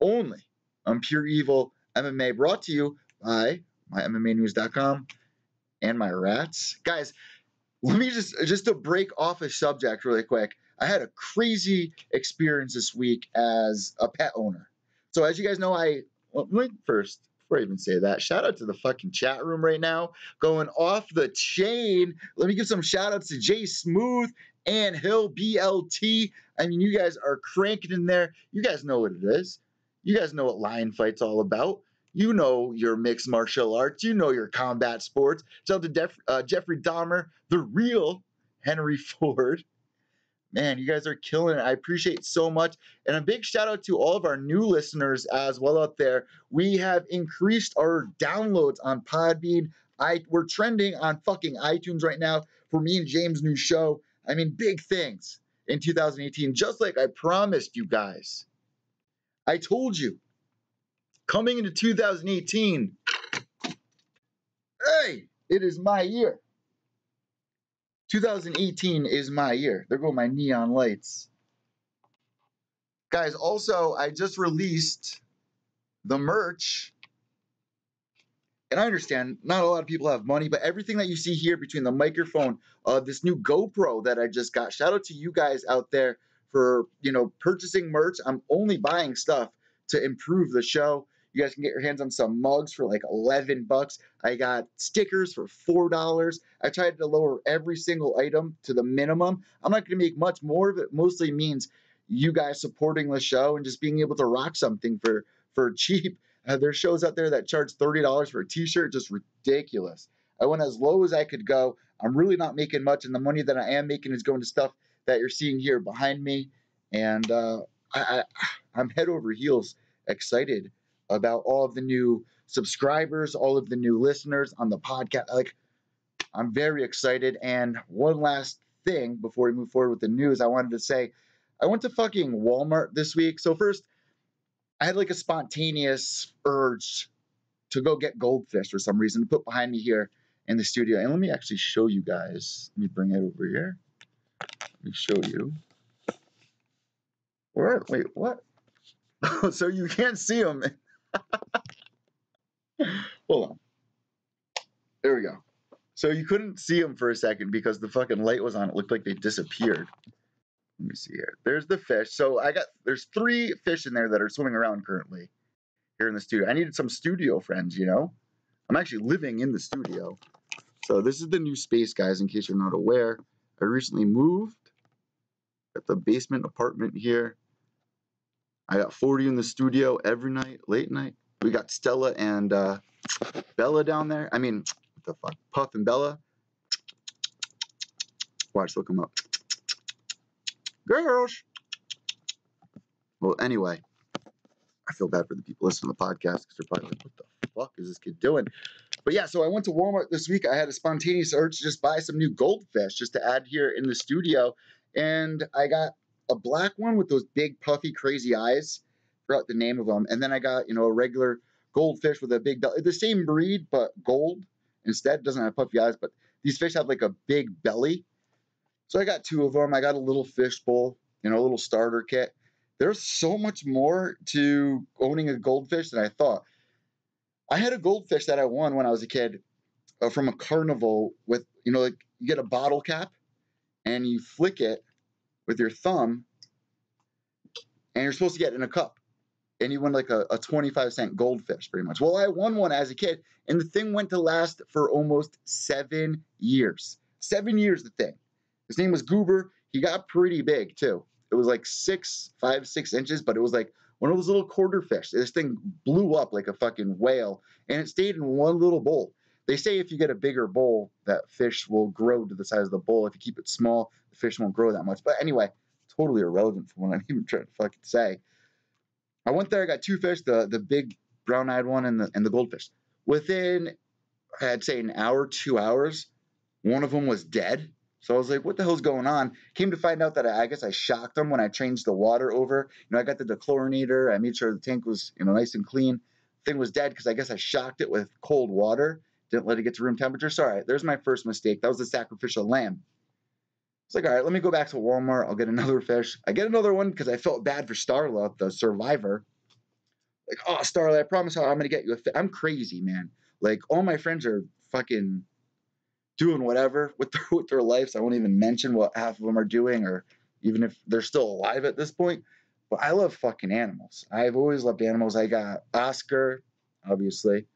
A: only on Pure Evil MMA, brought to you by mymmanews.com and my rats. Guys, let me just to break off a subject really quick. I had a crazy experience this week as a pet owner. So as you guys know, first, before I even say that, shout out to the fucking chat room right now, going off the chain. Let me give some shout outs to Jay Smooth and Hill BLT. I mean, you guys are cranking in there. You guys know what it is. You guys know what Lion Fight's all about. You know your mixed martial arts. You know your combat sports. Shout out to Jeffrey Dahmer, the real Henry Ford. Man, you guys are killing it. I appreciate so much. And a big shout out to all of our new listeners as well out there. We have increased our downloads on Podbean. We're trending on fucking iTunes right now for me and James' new show. I mean, big things in 2018, just like I promised you guys. I told you. Coming into 2018, hey, it is my year. 2018 is my year. There go my neon lights. Guys, also, I just released the merch. And I understand not a lot of people have money, but everything that you see here between the microphone, this new GoPro that I just got, shout out to you guys out there for, purchasing merch. I'm only buying stuff to improve the show. You guys can get your hands on some mugs for like $11. I got stickers for $4. I tried to lower every single item to the minimum. I'm not going to make much more of it. Mostly means you guys supporting the show and just being able to rock something for cheap. There's shows out there that charge $30 for a t-shirt. Just ridiculous. I went as low as I could go. I'm really not making much, and the money that I am making is going to stuff that you're seeing here behind me. And I'm head over heels excited about all of the new subscribers, all of the new listeners on the podcast. Like, I'm very excited. And one last thing before we move forward with the news, I wanted to say, I went to fucking Walmart this week. So first, I had like a spontaneous urge to go get goldfish for some reason to put behind me here in the studio. And let me actually show you guys. Let me bring it over here. Let me show you. Wait, what? So you can't see them. Hold on. There we go. So you couldn't see them for a second because the fucking light was on. It looked like they disappeared. Let me see here. There's the fish. So there's 3 fish in there that are swimming around currently here in the studio. I needed some studio friends, I'm actually living in the studio. So this is the new space, guys, in case you're not aware. I recently moved at the basement apartment here. I got 40 in the studio every night, late night. We got Stella and Bella down there. I mean, what the fuck? Puff and Bella. Watch, look them up. Girls. Well, anyway. I feel bad for the people listening to the podcast because they're probably like, what the fuck is this kid doing? But yeah, so I went to Walmart this week. I had a spontaneous urge to just buy some new goldfish just to add here in the studio. And I got a black one with those big, puffy, crazy eyes. Forgot the name of them. And then I got, a regular goldfish with a big belly. The same breed, but gold instead. Doesn't have puffy eyes, but these fish have like a big belly. So I got 2 of them. I got a little fish bowl, a little starter kit. There's so much more to owning a goldfish than I thought. I had a goldfish that I won when I was a kid from a carnival with, like you get a bottle cap and you flick it with your thumb and you're supposed to get it in a cup. And you win like a 25-cent goldfish pretty much. Well, I won one as a kid and the thing went to last for almost 7 years. 7 years, the thing. His name was Goober. He got pretty big too. It was like 5, 6 inches, but it was like one of those little quarter fish. This thing blew up like a fucking whale, and it stayed in one little bowl. They say if you get a bigger bowl, that fish will grow to the size of the bowl. If you keep it small, the fish won't grow that much. But anyway, totally irrelevant for what I'm even trying to fucking say. I went there, I got 2 fish, the big brown-eyed one and the goldfish. Within, I'd say an hour, 2 hours, one of them was dead. So I was like, what the hell's going on? Came to find out that I guess I shocked them when I changed the water over. I got the dechlorinator. I made sure the tank was, nice and clean. Thing was dead because I guess I shocked it with cold water. Didn't let it get to room temperature. So, all right, there's my first mistake. That was the sacrificial lamb. It's like, all right, let me go back to Walmart. I'll get another fish. I get another one because I felt bad for Starla, the survivor. Like, oh, Starla, I promise I'm going to get you a fish. I'm crazy, man. Like, all my friends are fucking doing whatever with their lives. I won't even mention what half of them are doing or even if they're still alive at this point. But I love fucking animals. I've always loved animals. I got Oscar, obviously,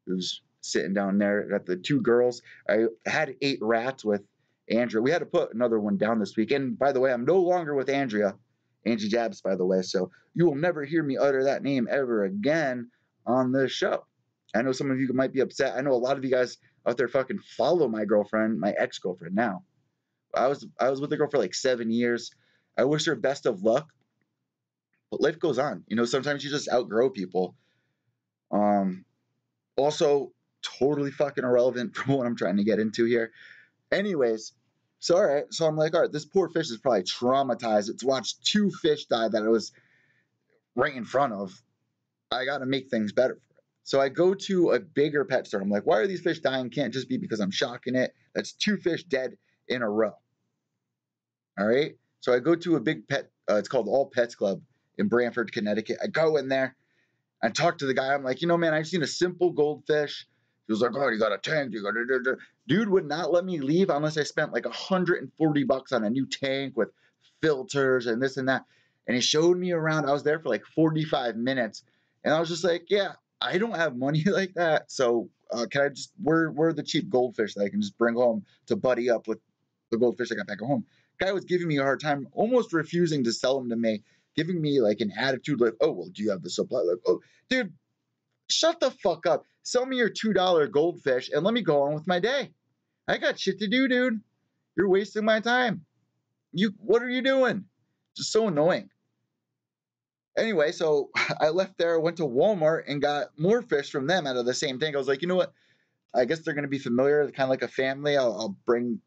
A: who's sitting down there. I got the 2 girls. I had 8 rats with Andrea. We had to put another one down this week. And by the way, I'm no longer with Andrea. Angie Jabs, by the way. So you will never hear me utter that name ever again on this show. I know some of you might be upset. I know a lot of you guys out there fucking follow my girlfriend, my ex-girlfriend now. I was with the girl for like 7 years. I wish her best of luck. But life goes on. Sometimes you just outgrow people. Also, totally fucking irrelevant from what I'm trying to get into here. Anyways, so all right. So I'm like, all right, this poor fish is probably traumatized. It's watched 2 fish die that it was right in front of. I got to make things better for it. So I go to a bigger pet store. I'm like, why are these fish dying? Can't just be because I'm shocking it. That's 2 fish dead in a row. All right. So I go to a big pet. It's called All Pets Club in Branford, Connecticut. I go in there. I talk to the guy. I'm like, man, I've seen a simple goldfish. He was like, oh, you got a tank. You got Dude would not let me leave unless I spent like $140 on a new tank with filters and this and that. And he showed me around. I was there for like 45 minutes. And I was just like, yeah, I don't have money like that. So can I just, where are the cheap goldfish that I can just bring home to buddy up with the goldfish I got back at home? Guy was giving me a hard time, almost refusing to sell them to me, giving me like an attitude like, oh, well, do you have the supply? Like, oh, dude, shut the fuck up. Sell me your $2 goldfish and let me go on with my day. I got shit to do, dude. You're wasting my time. What are you doing? Just so annoying. Anyway, so I left there, went to Walmart and got more fish from them out of the same tank. I was like, you know what? I guess they're going to be familiar, kind of like a family. I'll bring,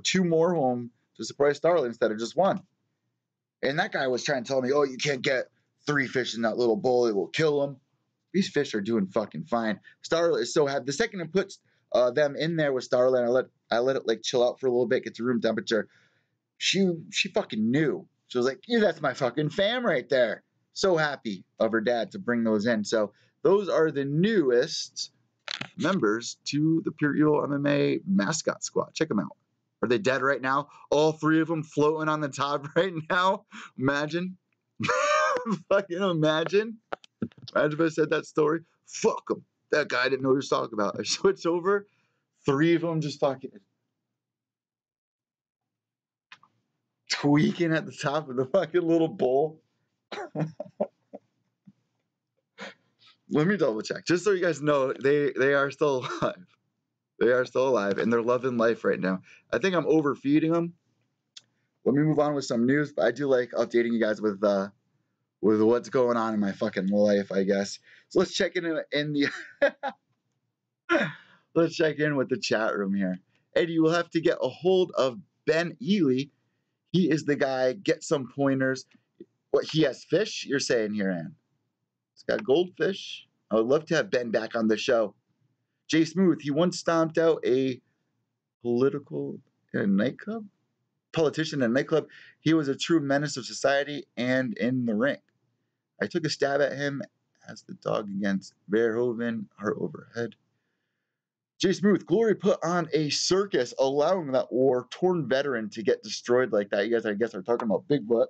A: 2 more home to surprise Starla instead of just 1. And that guy was trying to tell me, oh, you can't get 3 fish in that little bowl. It will kill them. These fish are doing fucking fine. Starla is so happy. The second I put them in there with Starla and I let it like chill out for a little bit, get to room temperature, she fucking knew. She was like, yeah, that's my fucking fam right there. So happy of her dad to bring those in. So those are the newest members to the Pure Evil MMA mascot squad. Check them out. Are they dead right now? All 3 of them floating on the top right now? Imagine. Fucking imagine. Imagine if I said that story. Fuck them. That guy didn't know what he was talking about. I switch over. 3 of them just fucking tweaking at the top of the fucking little bowl. Let me double check. Just so you guys know, they are still alive. They are still alive, and they're loving life right now. I think I'm overfeeding them. Let me move on with some news, but I do like updating you guys with with what's going on in my fucking life, I guess. So let's check in the let's check in with the chat room here. Eddie, you will have to get a hold of Ben Ely. He is the guy. Get some pointers. What, he has fish, you're saying here, Ann? He's got goldfish. I would love to have Ben back on the show. Jay Smooth, he once stomped out a politician in a nightclub. He was a true menace of society and in the ring. I took a stab at him as the dog against Verhoeven, heart overhead. Jay Smooth, Glory put on a circus allowing that war-torn veteran to get destroyed like that. You guys, I guess, are talking about Bigfoot.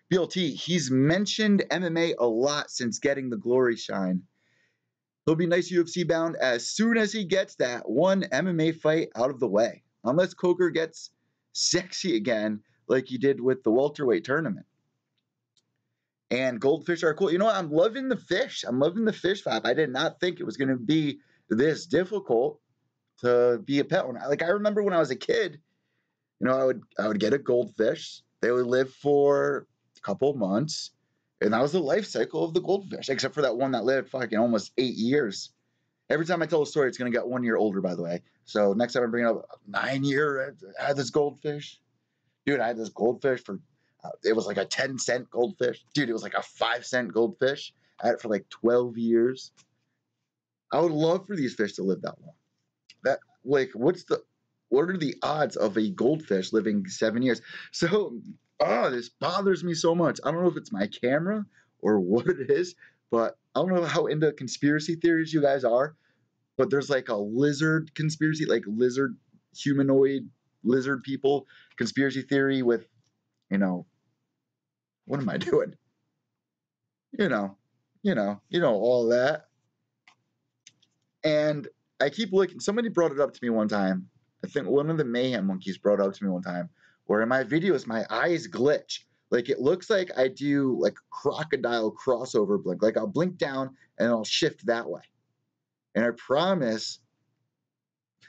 A: BLT, he's mentioned MMA a lot since getting the Glory shine. He'll be nice UFC bound as soon as he gets that one MMA fight out of the way. Unless Coker gets sexy again like he did with the welterweight tournament. And goldfish are cool. You know what? I'm loving the fish. I'm loving the fish vibe. I did not think it was going to be this difficult to be a pet owner. Like, I remember when I was a kid, you know, I would get a goldfish. They would live for a couple of months. And that was the life cycle of the goldfish, except for that one that lived fucking almost 8 years. Every time I tell a story, it's going to get 1 year older, by the way. So next time I bring up 9 year, I had this goldfish. Dude, I had this goldfish for, it was like a 10-cent goldfish. Dude, it was like a 5-cent goldfish. I had it for like 12 years. I would love for these fish to live that long. That, like, what are the odds of a goldfish living 7 years? So, this bothers me so much. I don't know if it's my camera or what it is, but I don't know how into conspiracy theories you guys are, but there's like a lizard conspiracy, like lizard, humanoid lizard people conspiracy theory with, you know, what am I doing? You know, all that. And I keep looking. Somebody brought it up to me one time. I think one of the Mayhem monkeys brought it up to me one time, where in my videos, my eyes glitch. Like, it looks like I do like crocodile crossover blink. Like, I'll blink down and I'll shift that way. And I promise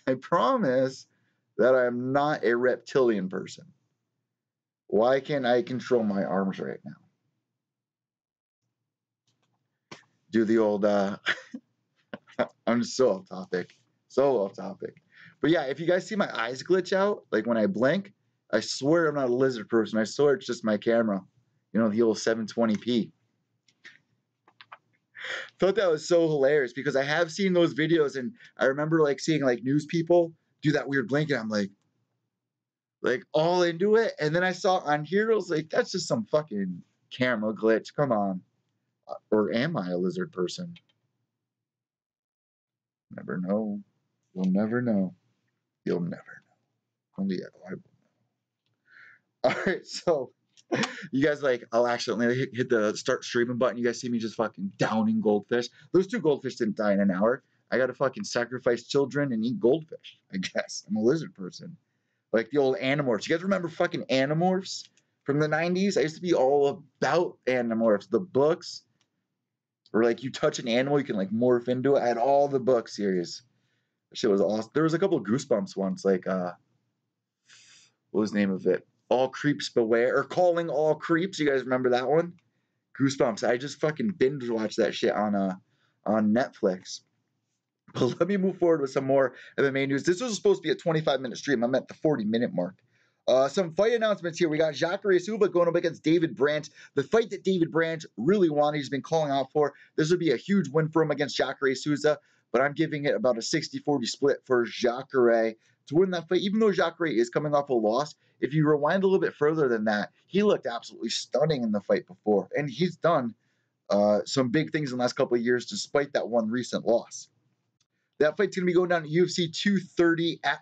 A: that I'm not a reptilian person. Why can't I control my arms right now? Do the old, I'm so off topic. But yeah, if you guys see my eyes glitch out, like when I blink, I swear I'm not a lizard person. I swear it's just my camera. You know, the old 720p. Thought that was so hilarious because I have seen those videos and I remember like seeing like news people do that weird blink and I'm like all into it. And then I saw on here, I was like, that's just some fucking camera glitch. Come on. Or am I a lizard person? Never know. You'll never know. You'll never know. Only I will know. All right, so you guys, like, I'll accidentally hit the start streaming button. You guys see me just fucking downing goldfish. Those 2 goldfish didn't die in an hour. I got to fucking sacrifice children and eat goldfish, I guess. I'm a lizard person. Like the old Animorphs. You guys remember fucking Animorphs from the 90s? I used to be all about Animorphs. The books. Or like you touch an animal, you can like morph into it. I had all the book series. That shit was awesome. There was a couple of Goosebumps ones, like what was the name of it? All Creeps Beware, or Calling All Creeps. You guys remember that one? Goosebumps. I just fucking binge watched that shit on Netflix. But let me move forward with some more MMA news. This was supposed to be a 25-minute stream. I'm at the 40-minute mark. Some fight announcements here. We got Jacare Souza going up against David Branch. The fight that David Branch really wanted, he's been calling out for. This would be a huge win for him against Jacare Souza, but I'm giving it about a 60-40 split for Jacare to win that fight. Even though Jacare is coming off a loss, if you rewind a little bit further than that, he looked absolutely stunning in the fight before, and he's done some big things in the last couple of years despite that one recent loss. That fight's going to be going down at UFC 230 at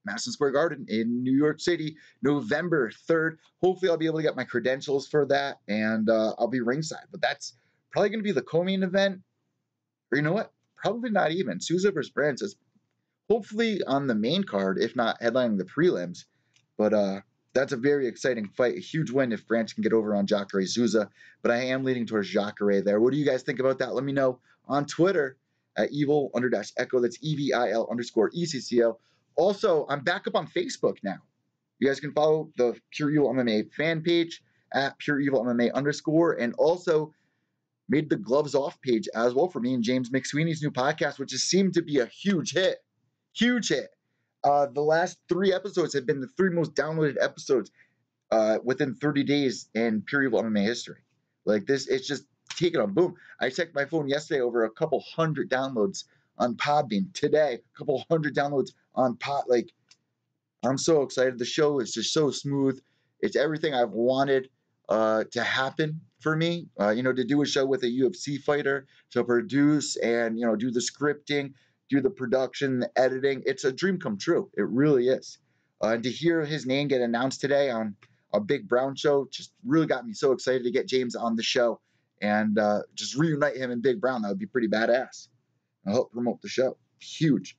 A: Madison Square Garden in New York City, November 3rd. Hopefully, I'll be able to get my credentials for that, and I'll be ringside. But that's probably going to be the co-main event. Or you know what? Probably not even. Souza versus Branch is hopefully on the main card, if not headlining the prelims. But that's a very exciting fight. A huge win if Branch can get over on Jacare Souza. But I am leaning towards Jacare there. What do you guys think about that? Let me know on Twitter at evil_echo. That's EVIL_ECCO. Also, I'm back up on Facebook now. You guys can follow the Pure Evil MMA fan page at Pure Evil MMA _ and also made the Gloves Off page as well for me and James McSweeney's new podcast, which has seemed to be a huge hit. Huge hit. The last 3 episodes have been the 3 most downloaded episodes within 30 days in Pure Evil MMA history. Like this, it's just taken a boom. I checked my phone yesterday, over a couple hundred downloads on Podbean. Today, a couple hundred downloads on Pod. Like, I'm so excited. The show is just so smooth. It's everything I've wanted to happen for me. To do a show with a UFC fighter, to produce and, do the scripting, do the production, the editing. It's a dream come true. It really is. And to hear his name get announced today on a Big Brown show just really got me so excited to get James on the show and just reunite him and Big Brown. That would be pretty badass. I'll help promote the show. Huge.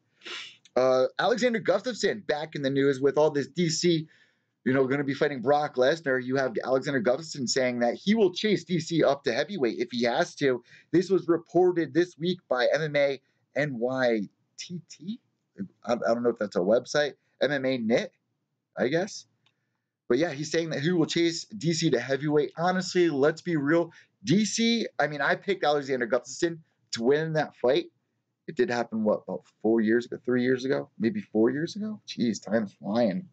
A: Alexander Gustafsson back in the news with all this DC, going to be fighting Brock Lesnar. You have Alexander Gustafsson saying that he will chase DC up to heavyweight if he has to. This was reported this week by MMA NYTT. I don't know if that's a website. MMA Knit, I guess. But yeah, he's saying that he will chase DC to heavyweight. Honestly, let's be real. DC, I picked Alexander Gustafsson to win that fight. It did happen, about 4 years ago, 3 years ago, maybe 4 years ago? Jeez, time's flying.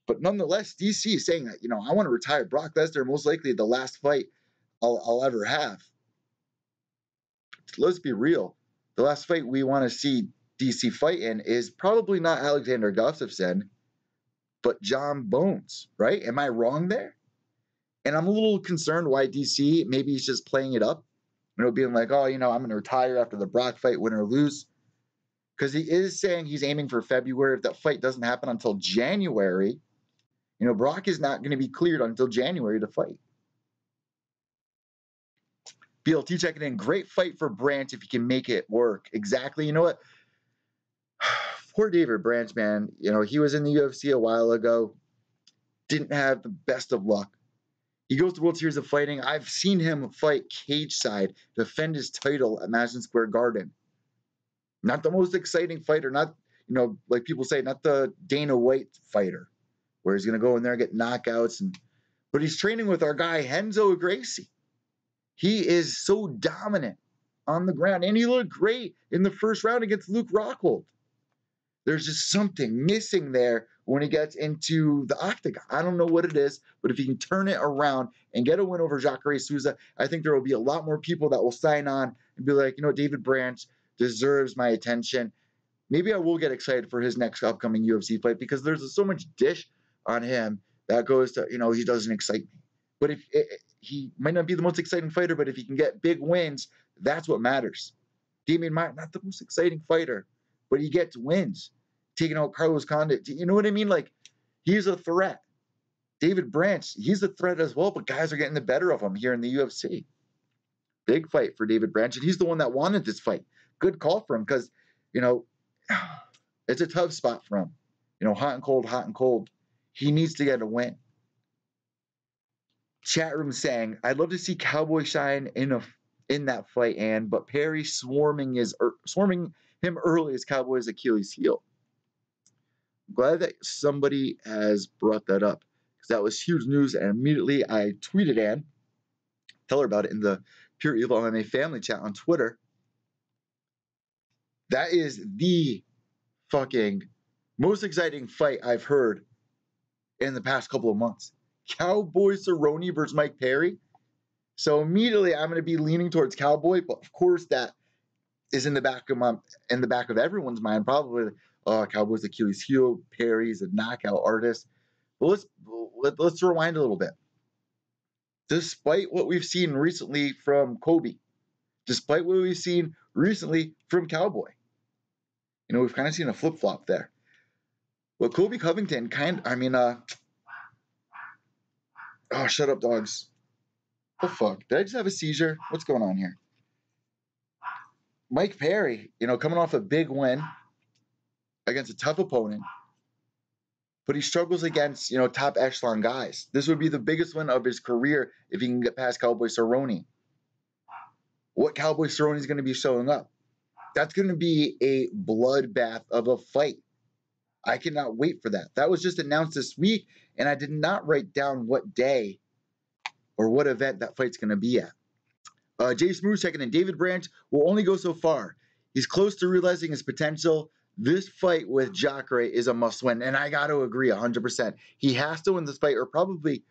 A: But nonetheless, DC is saying that, I want to retire Brock Lesnar, most likely the last fight I'll ever have. Let's be real. The last fight we want to see DC fight in is probably not Alexander Gustafsson, but John Bones, right? Am I wrong there? And I'm a little concerned why DC, maybe he's just playing it up. Being like, I'm going to retire after the Brock fight, win or lose. Because he is saying he's aiming for February. If that fight doesn't happen until January, Brock is not going to be cleared until January to fight. BLT checking in. Great fight for Branch if he can make it work. Exactly. You know what? Poor David Branch, man. He was in the UFC a while ago. Didn't have the best of luck. He goes to World Series of Fighting. I've seen him fight cage side, defend his title at Madison Square Garden. Not the most exciting fighter, not, like people say, not the Dana White fighter, where he's going to go in there and get knockouts. But he's training with our guy, Renzo Gracie. He is so dominant on the ground, and he looked great in the first round against Luke Rockhold. There's just something missing there when he gets into the octagon. I don't know what it is, but if he can turn it around and get a win over Jacare Souza, I think there will be a lot more people that will sign on and be like, David Branch deserves my attention. Maybe I will get excited for his next upcoming UFC fight because there's so much dish on him that goes to, he doesn't excite me. But if he might not be the most exciting fighter, but if he can get big wins, that's what matters. Damian Maia, not the most exciting fighter, but he gets wins, taking out Carlos Condit. You know what I mean? Like, he's a threat. David Branch, he's a threat as well, but guys are getting the better of him here in the UFC. Big fight for David Branch, and he's the one that wanted this fight. Good call for him because, it's a tough spot for him. Hot and cold. He needs to get a win. Chat room saying, I'd love to see Cowboy shine in that fight, but Perry swarming him early as Cowboy's Achilles heel. I'm glad that somebody has brought that up because that was huge news, and immediately I tweeted Ann, tell her about it in the Pure Evil MMA family chat on Twitter. That is the fucking most exciting fight I've heard in the past couple of months. Cowboy Cerrone versus Mike Perry. So immediately I'm going to be leaning towards Cowboy, but of course that is in the back of everyone's mind. Probably Cowboy's Achilles heel, Perry's a knockout artist. But let's rewind a little bit. Despite what we've seen recently from Kobe, despite what we've seen recently from Cowboy, we've kind of seen a flip-flop there. Well, Kobe Covington oh, shut up, dogs. Oh, fuck. Did I just have a seizure? What's going on here? Mike Perry, coming off a big win against a tough opponent, but he struggles against, top echelon guys. This would be the biggest win of his career if he can get past Cowboy Cerrone. What Cowboy Cerrone is going to be showing up? That's going to be a bloodbath of a fight. I cannot wait for that. That was just announced this week, and I did not write down what day or what event that fight's going to be at. Jay Smooth second, and David Branch will only go so far. He's close to realizing his potential. This fight with Jacare is a must-win, and I got to agree 100%. He has to win this fight, or probably,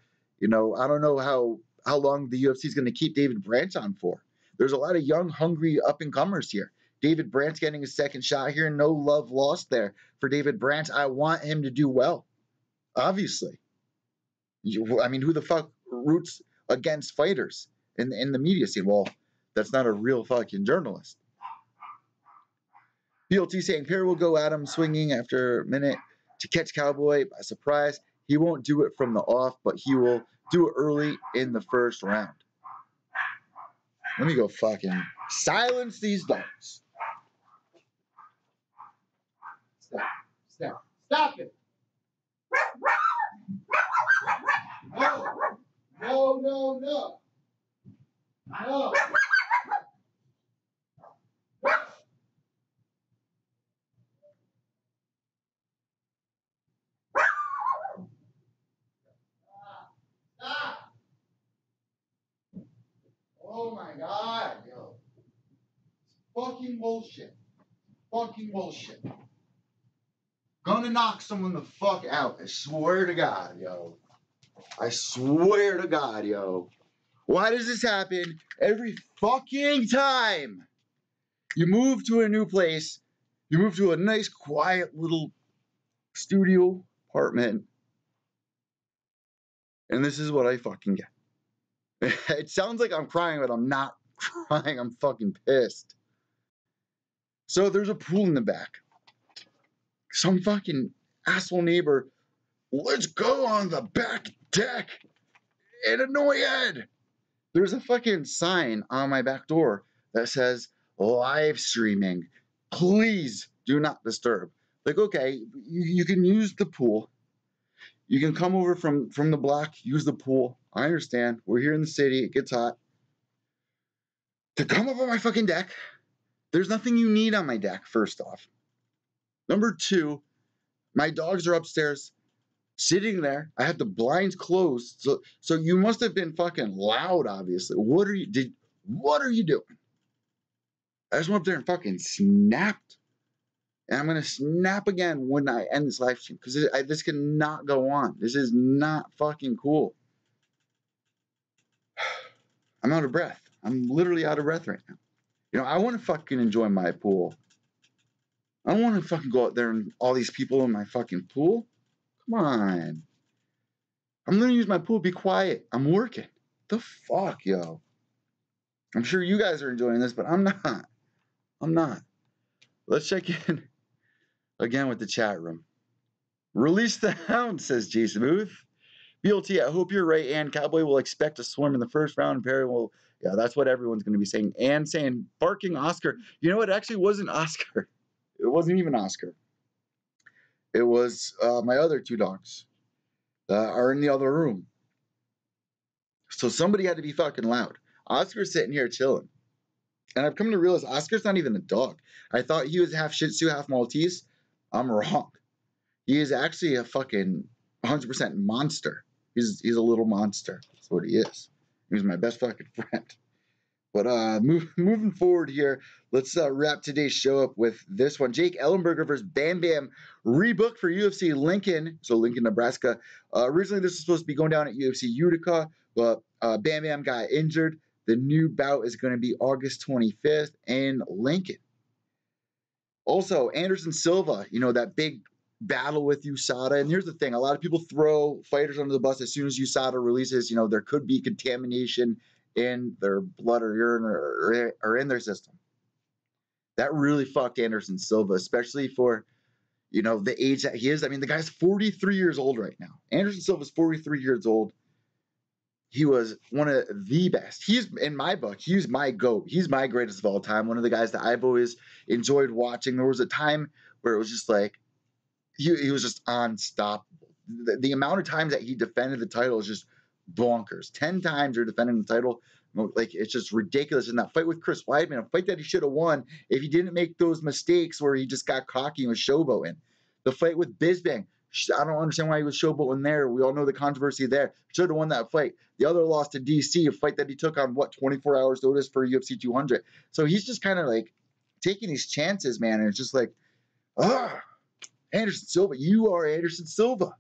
A: I don't know how long the UFC is going to keep David Branch on for. There's a lot of young, hungry up-and-comers here. David Branch getting his second shot here. No love lost there for David Branch. I want him to do well, obviously. I mean, who the fuck roots against fighters in the media scene? Well, that's not a real fucking journalist. BLT saying Perry will go at him swinging after a minute to catch Cowboy by surprise. He won't do it from the off, but he will do it early in the first round. Let me go fucking silence these dogs. Stop it. No. No. Stop. Oh my God, yo. Fucking bullshit. Gonna knock someone the fuck out. I swear to God, yo. Why does this happen every fucking time? You move to a new place, you move to a nice, quiet little studio apartment, and this is what I fucking get. It sounds like I'm crying, but I'm not crying. I'm fucking pissed. So there's a pool in the back. Some fucking asshole neighbor, let's go on the back deck and annoy Ed. There's a fucking sign on my back door that says live streaming. Please do not disturb. Like, okay, you can use the pool. You can come over from the block, use the pool. I understand. We're here in the city. It gets hot. To come over my fucking deck, there's nothing you need on my deck, first off. Number two, my dogs are upstairs sitting there. I have the blinds closed. So you must have been fucking loud, obviously. What are you doing? I just went up there and fucking snapped. And I'm going to snap again when I end this live stream, because this cannot go on. This is not fucking cool. I'm out of breath. I'm literally out of breath right now. I want to fucking enjoy my pool. I don't want to fucking go out there and all these people in my fucking pool. Come on. I'm going to use my pool. Be quiet. I'm working. The fuck, yo. I'm sure you guys are enjoying this, but I'm not. Let's check in again with the chat room. Release the hound, says Jason Booth. BLT, I hope you're right, and Cowboy will expect a swarm in the first round, and Perry will, yeah, that's what everyone's going to be saying. And saying, barking Oscar. You know, it actually wasn't Oscar. It wasn't even Oscar. It was my other two dogs that are in the other room. So somebody had to be fucking loud. Oscar's sitting here chilling. And I've come to realize Oscar's not even a dog. I thought he was half Shih Tzu, half Maltese. I'm wrong. He is actually a fucking 100% monster. He's a little monster. That's what he is. He's my best fucking friend. But moving forward here, let's wrap today's show up with this one. Jake Ellenberger versus Bam Bam rebooked for UFC Lincoln. So Lincoln, Nebraska. Originally, this was supposed to be going down at UFC Utica, but Bam Bam got injured. The new bout is going to be August 25th in Lincoln. Also, Anderson Silva, that big battle with USADA. And here's the thing. A lot of people throw fighters under the bus as soon as USADA releases. There could be contamination in their blood or urine or in their system. That really fucked Anderson Silva, especially for, the age that he is. I mean, the guy's 43 years old right now. Anderson Silva's 43 years old. He was one of the best. He's, in my book, he's my GOAT. He's my greatest of all time. One of the guys that I've always enjoyed watching. There was a time where it was just like, he was just unstoppable. The amount of times that he defended the title is just bonkers. 10 times you're defending the title. Like, it's just ridiculous. In that fight with Chris Weidman, a fight that he should have won if he didn't make those mistakes where he just got cocky and was showboating. The fight with Bisping, I don't understand why he was showboating there. We all know the controversy there. Should have won that fight. The other loss to DC, a fight that he took on, 24 hours notice for UFC 200. So he's just kind of like taking these chances, man. And it's just like, Anderson Silva, you are Anderson Silva.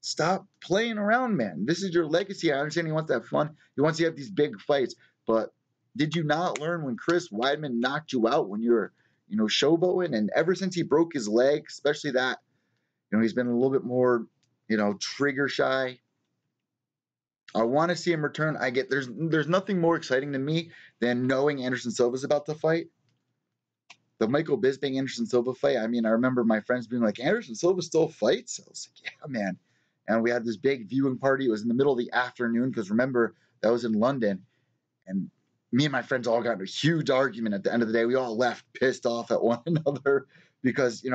A: Stop playing around, man. This is your legacy. I understand he wants to have fun. He wants to have these big fights. But did you not learn when Chris Weidman knocked you out when you were, showboating? And ever since he broke his leg, especially that, he's been a little bit more, trigger shy. I want to see him return. There's nothing more exciting to me than knowing Anderson Silva's about to fight. The Michael Bisping Anderson Silva fight. I mean, I remember my friends being like, Anderson Silva still fights? I was like, yeah, man. And we had this big viewing party. It was in the middle of the afternoon because remember, that was in London. And me and my friends all got into a huge argument at the end of the day. We all left pissed off at one another because,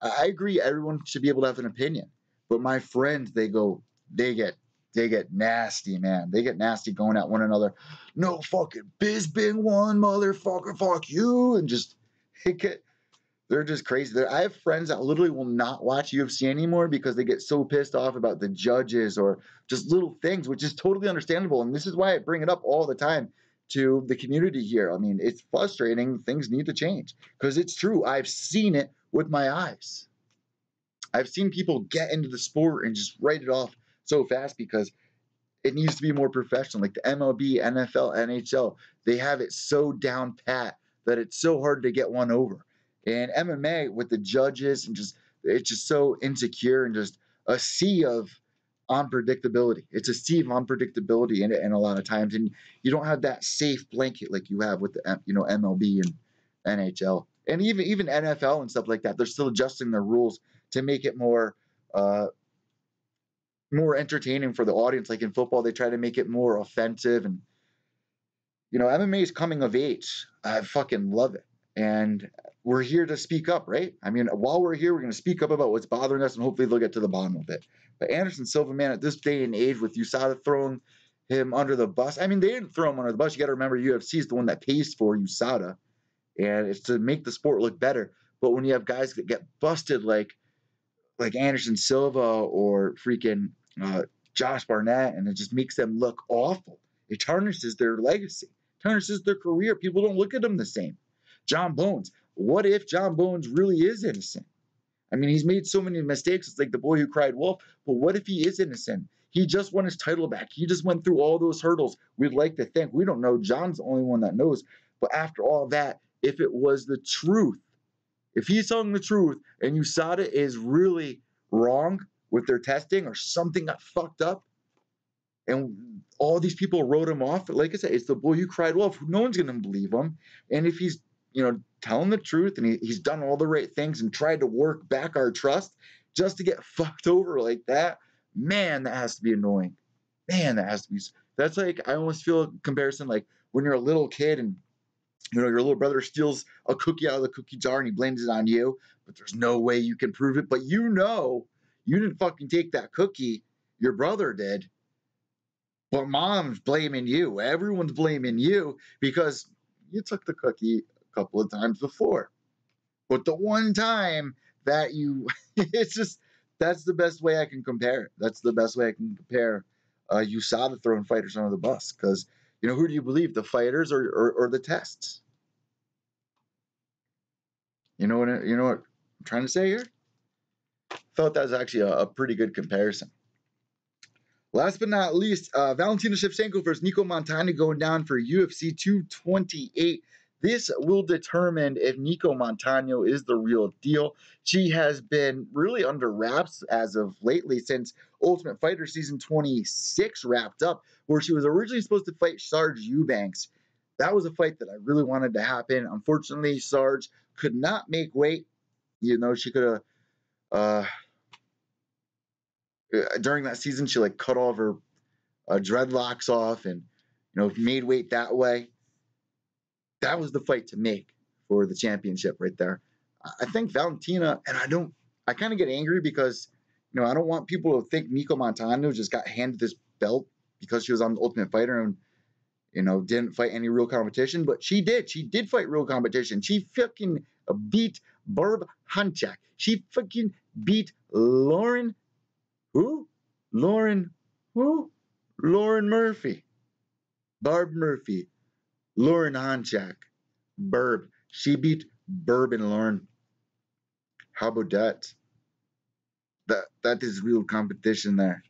A: I agree everyone should be able to have an opinion. But my friends, they get nasty, man. They get nasty going at one another. No fucking Bisping won, motherfucker. Fuck you. And just, they're just crazy. I have friends that literally will not watch UFC anymore because they get so pissed off about the judges or just little things, which is totally understandable. And this is why I bring it up all the time to the community here. I mean, it's frustrating. Things need to change because it's true. I've seen it with my eyes. I've seen people get into the sport and just write it off so fast because it needs to be more professional. Like the MLB, NFL, NHL, they have it so down pat that it's so hard to get one over. And MMA with the judges and it's just so insecure and just a sea of unpredictability. It's a sea of unpredictability in a lot of times, and you don't have that safe blanket like you have with the MLB and NHL, and even NFL and stuff like that. They're still adjusting their rules to make it more entertaining for the audience. Like in football, they try to make it more offensive, and MMA is coming of age. I fucking love it. And we're here to speak up, right? I mean, while we're here, we're going to speak up about what's bothering us, and hopefully they'll get to the bottom of it. But Anderson Silva, man, at this day and age, with USADA throwing him under the bus, I mean, they didn't throw him under the bus. You got to remember, UFC is the one that pays for USADA, and it's to make the sport look better. But when you have guys that get busted like Anderson Silva or freaking Josh Barnett, and it just makes them look awful. It tarnishes their legacy, tarnishes their career. People don't look at them the same. John Bones. What if John Bones really is innocent? I mean, he's made so many mistakes. It's like the boy who cried wolf. But what if he is innocent? He just won his title back. He just went through all those hurdles. We'd like to think. We don't know. John's the only one that knows. But after all that, if it was the truth, if he's telling the truth and USADA is really wrong with their testing or something got fucked up and all these people wrote him off, like I said, it's the boy who cried wolf. No one's going to believe him. And if he's telling the truth and he's done all the right things and tried to work back our trust just to get fucked over like that, man, that has to be annoying. Man, that's like, I almost feel a comparison like when you're a little kid and your little brother steals a cookie out of the cookie jar and he blames it on you, but there's no way you can prove it. But you didn't fucking take that cookie. Your brother did. But mom's blaming you. Everyone's blaming you because you took the cookie a couple of times before. But the one time that it's just, that's the best way I can compare it. That's the best way I can compare USADA throwing fighters under the bus. Because, who do you believe, the fighters or the tests? You know what I'm trying to say here? Felt that was actually a pretty good comparison. Last but not least, Valentina Shevchenko versus Nico Montano going down for UFC 228. This will determine if Nico Montano is the real deal. She has been really under wraps as of lately since Ultimate Fighter Season 26 wrapped up, where she was originally supposed to fight Sarge Eubanks. That was a fight that I really wanted to happen. Unfortunately, Sarge could not make weight. She could have... during that season, she cut all of her dreadlocks off and made weight that way. That was the fight to make for the championship right there. I think Valentina, and I kind of get angry because I don't want people to think Nico Montano just got handed this belt because she was on the Ultimate Fighter and didn't fight any real competition, but she did fight real competition. She fucking beat Barb Hanchak. She fucking beat Lauren, who? Lauren, who? Lauren Murphy. Barb Murphy. Lauren Honchak. Burb. She beat Burb and Lauren. How about that? That is real competition there.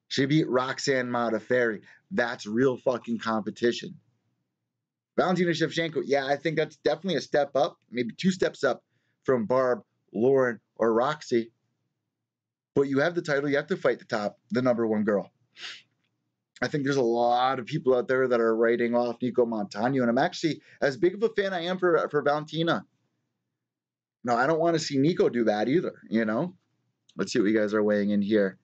A: She beat Roxanne Modafferi. That's real fucking competition. Valentina Shevchenko, yeah, I think that's definitely a step up, maybe 2 steps up from Barb, Lauren, or Roxy. But you have the title, you have to fight the number 1 girl. I think there's a lot of people out there that are writing off Nico Montano, and I'm actually, as big of a fan I am for Valentina. No, I don't want to see Nico do that either, you know? Let's see what you guys are weighing in here.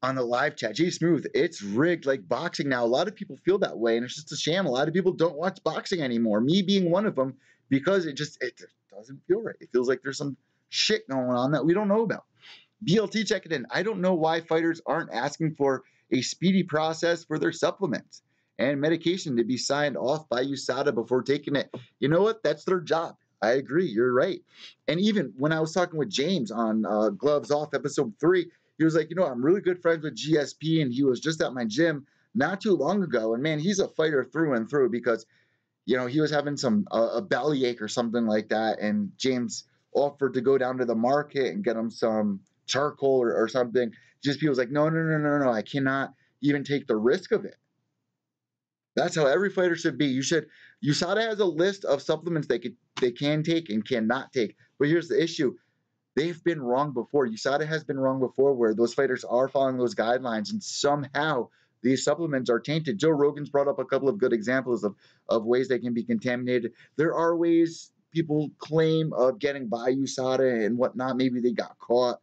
A: On the live chat, G Smooth, it's rigged like boxing now. A lot of people feel that way, and it's just a sham. A lot of people don't watch boxing anymore, me being one of them, because it doesn't feel right. It feels like there's some shit going on that we don't know about. BLT checking in. I don't know why fighters aren't asking for a speedy process for their supplements and medication to be signed off by USADA before taking it. You know what? That's their job. I agree. You're right. And even when I was talking with James on Gloves Off episode 3, he was like, I'm really good friends with GSP, and he was just at my gym not too long ago. And man, he's a fighter through and through because, he was having a bellyache or something like that. And James offered to go down to the market and get him some charcoal or something. GSP was like, no, I cannot even take the risk of it. That's how every fighter should be. USADA has a list of supplements they can take and cannot take. But here's the issue. They've been wrong before. USADA has been wrong before where those fighters are following those guidelines and somehow these supplements are tainted. Joe Rogan's brought up a couple of good examples of ways they can be contaminated. There are ways people claim of getting by USADA and whatnot. Maybe they got caught.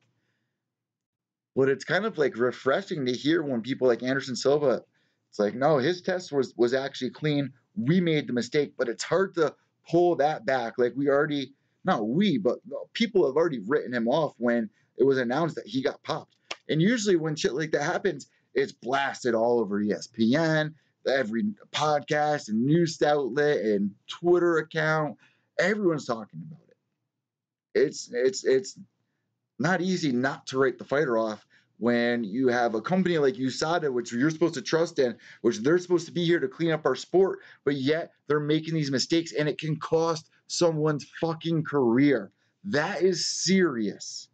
A: But it's kind of like refreshing to hear when people like Anderson Silva, it's like, no, his test was actually clean. We made the mistake, but it's hard to pull that back. Like but people have already written him off when it was announced that he got popped. And usually when shit like that happens, it's blasted all over ESPN, every podcast and news outlet and Twitter account. Everyone's talking about it. It's not easy not to write the fighter off when you have a company like USADA, which you're supposed to trust in, which they're supposed to be here to clean up our sport, but yet they're making these mistakes and it can cost someone's fucking career. That is serious.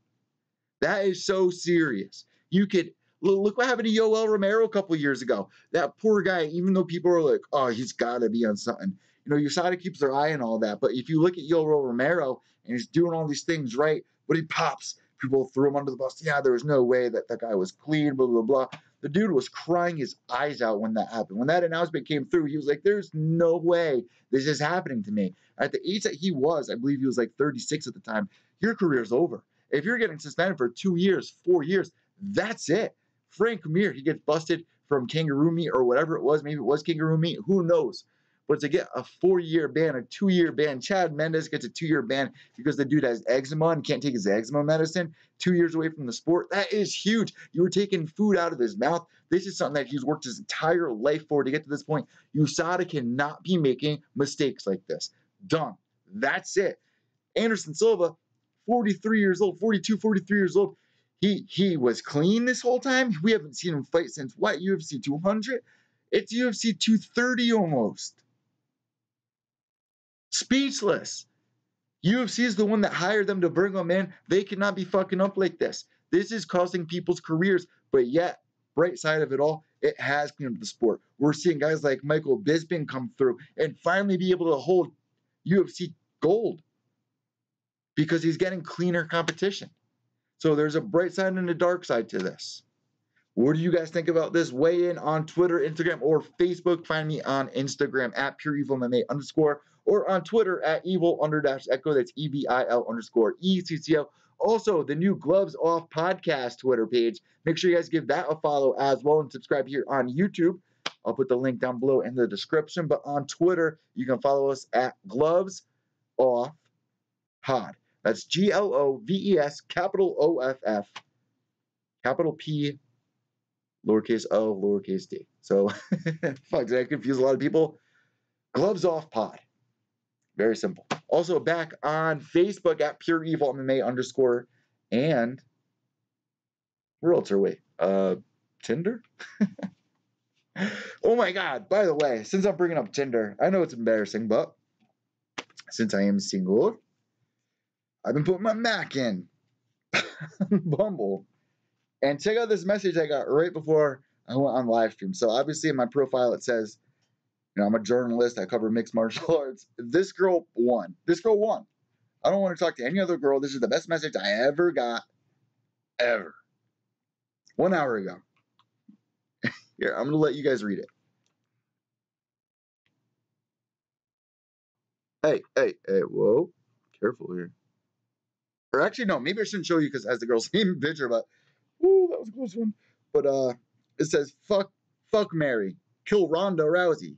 A: That is so serious. You could look what happened to Yoel Romero a couple of years ago. That poor guy, even though people are like, oh, he's got to be on something. USADA keeps their eye on all that. But if you look at Yoel Romero and he's doing all these things right, but he pops, people threw him under the bus. Yeah, there was no way that guy was clean, blah, blah, blah. The dude was crying his eyes out when that happened. When that announcement came through, he was like, there's no way this is happening to me. At the age that he was, I believe he was like 36 at the time, your career's over. If you're getting suspended for 2 years, 4 years, that's it. Frank Mir, he gets busted from kangaroo meat or whatever it was. Maybe it was kangaroo meat. Who knows? But to get a 4-year ban, a 2-year ban, Chad Mendes gets a 2-year ban because the dude has eczema and can't take his eczema medicine, 2 years away from the sport. That is huge. You were taking food out of his mouth. This is something that he's worked his entire life for to get to this point. USADA cannot be making mistakes like this. Done. That's it. Anderson Silva, 43 years old, 42, 43 years old. He was clean this whole time. We haven't seen him fight since what? UFC 200? It's UFC 230 almost. Speechless. UFC is the one that hired them to bring them in. They cannot be fucking up like this. This is costing people's careers, but yet, bright side of it all, it has cleaned up the sport. We're seeing guys like Michael Bisping come through and finally be able to hold UFC gold because he's getting cleaner competition. So there's a bright side and a dark side to this. What do you guys think about this? Weigh in on Twitter, Instagram, or Facebook. Find me on Instagram at PureEvilMMA_ or on Twitter at evil_echo. That's EVIL_ECCO. Also, the new Gloves Off podcast Twitter page. Make sure you guys give that a follow as well and subscribe here on YouTube. I'll put the link down below in the description. But on Twitter, you can follow us at Gloves Off Pod. That's GLOVES, capital OFF, capital P, lowercase o, lowercase d. So, fuck, did I confuse a lot of people? Gloves Off Pod. Very simple. Also, back on Facebook at PureEvilMMA_ and Where else are we? Tinder? Oh my God, by the way, since I'm bringing up Tinder, I know it's embarrassing, but since I am single, I've been putting my Mac in Bumble. And check out this message I got right before I went on live stream. So obviously in my profile it says, I'm a journalist. I cover mixed martial arts. This girl won. This girl won. I don't want to talk to any other girl. This is the best message I ever got, ever. 1 hour ago. Here, I'm going to let you guys read it. Hey, whoa. Careful here. Or actually, no, maybe I shouldn't show you because as the girl's name picture, but woo, that was a close one. But it says, fuck Mary, kill Ronda Rousey,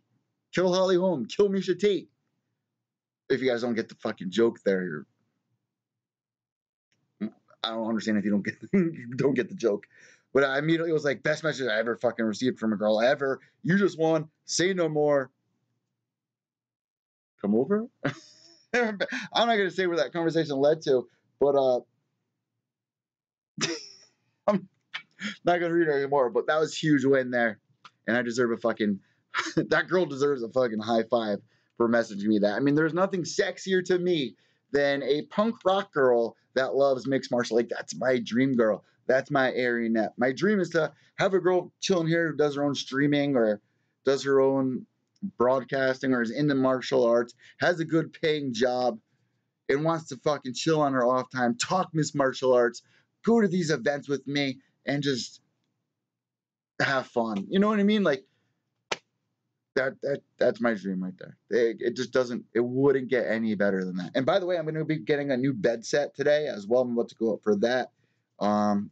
A: kill Holly Holm, kill Misha Tate. If you guys don't get the fucking joke there, I don't understand if you don't get the joke. But I immediately was like, best message I ever fucking received from a girl ever. You just won. Say no more. Come over. I'm not gonna say where that conversation led to, but I'm not gonna read it anymore. But that was a huge win there, and I deserve a fucking. That girl deserves a fucking high five for messaging me that. I mean, there's nothing sexier to me than a punk rock girl that loves mixed martial. Like, that's my dream girl. That's my area net. My dream is to have a girl chilling here who does her own streaming or does her own broadcasting or is into martial arts, has a good paying job, and wants to fucking chill on her off time, talk mixed martial arts, go to these events with me, and just have fun. You know what I mean? Like, that's my dream right there. It just doesn't, it wouldn't get any better than that. And by the way, I'm going to be getting a new bed set today as well. I'm about to go up for that.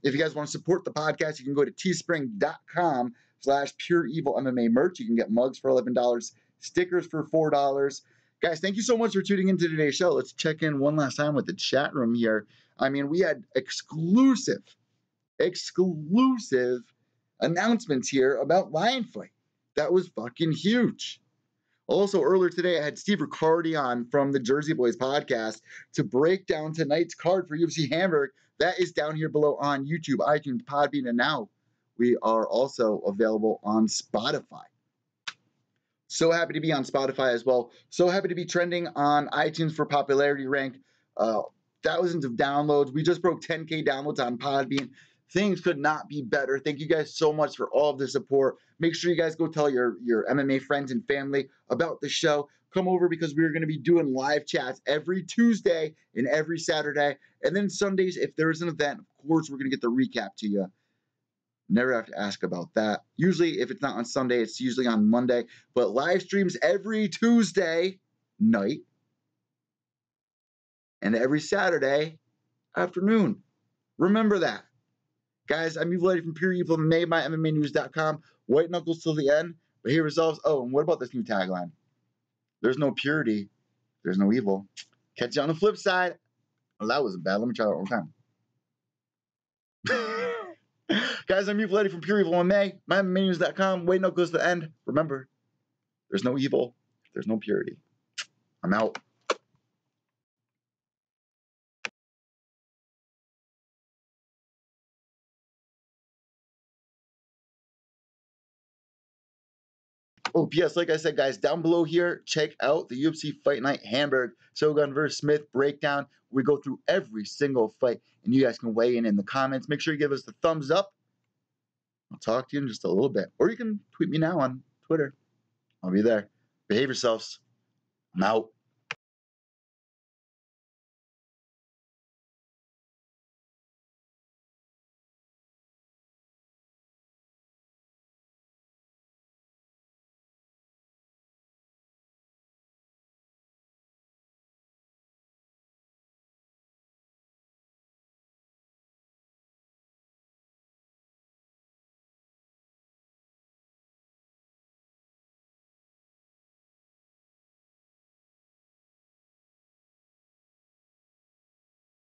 A: If you guys want to support the podcast, you can go to teespring.com/pure evil MMA merch. You can get mugs for $11, stickers for $4. Guys, thank you so much for tuning into today's show. Let's check in one last time with the chat room here. I mean, we had exclusive announcements here about Lion Fight. That was fucking huge. Also, earlier today, I had Steve Riccardi on from the Jersey Boys podcast to break down tonight's card for UFC Hamburg. That is down here below on YouTube, iTunes, Podbean, and now we are also available on Spotify. So happy to be on Spotify as well. So happy to be trending on iTunes for popularity rank. Thousands of downloads. We just broke 10K downloads on Podbean. Things could not be better. Thank you guys so much for all of the support. Make sure you guys go tell your MMA friends and family about the show. Come over because we're going to be doing live chats every Tuesday and every Saturday. And then Sundays, if there's an event, of course, we're going to get the recap to you. Never have to ask about that. Usually, if it's not on Sunday, it's usually on Monday. But live streams every Tuesday night and every Saturday afternoon. Remember that. Guys, I'm Evil Eddie from Pure Evil MMA, my MMAnews.com. White knuckles till the end. But here resolves. Oh, and what about this new tagline? There's no purity. There's no evil. Catch you on the flip side. Well, that wasn't bad. Let me try that one more time. Guys, I'm Evil Eddie from Pure Evil MMA, my MMAnews.com. White knuckles to the end. Remember, there's no evil. There's no purity. I'm out. Oh, P.S. Like I said, guys, down below here, check out the UFC Fight Night Hamburg Shogun vs. Smith breakdown. We go through every single fight, and you guys can weigh in the comments. Make sure you give us the thumbs up. I'll talk to you in just a little bit. Or you can tweet me now on Twitter. I'll be there. Behave yourselves. I'm out.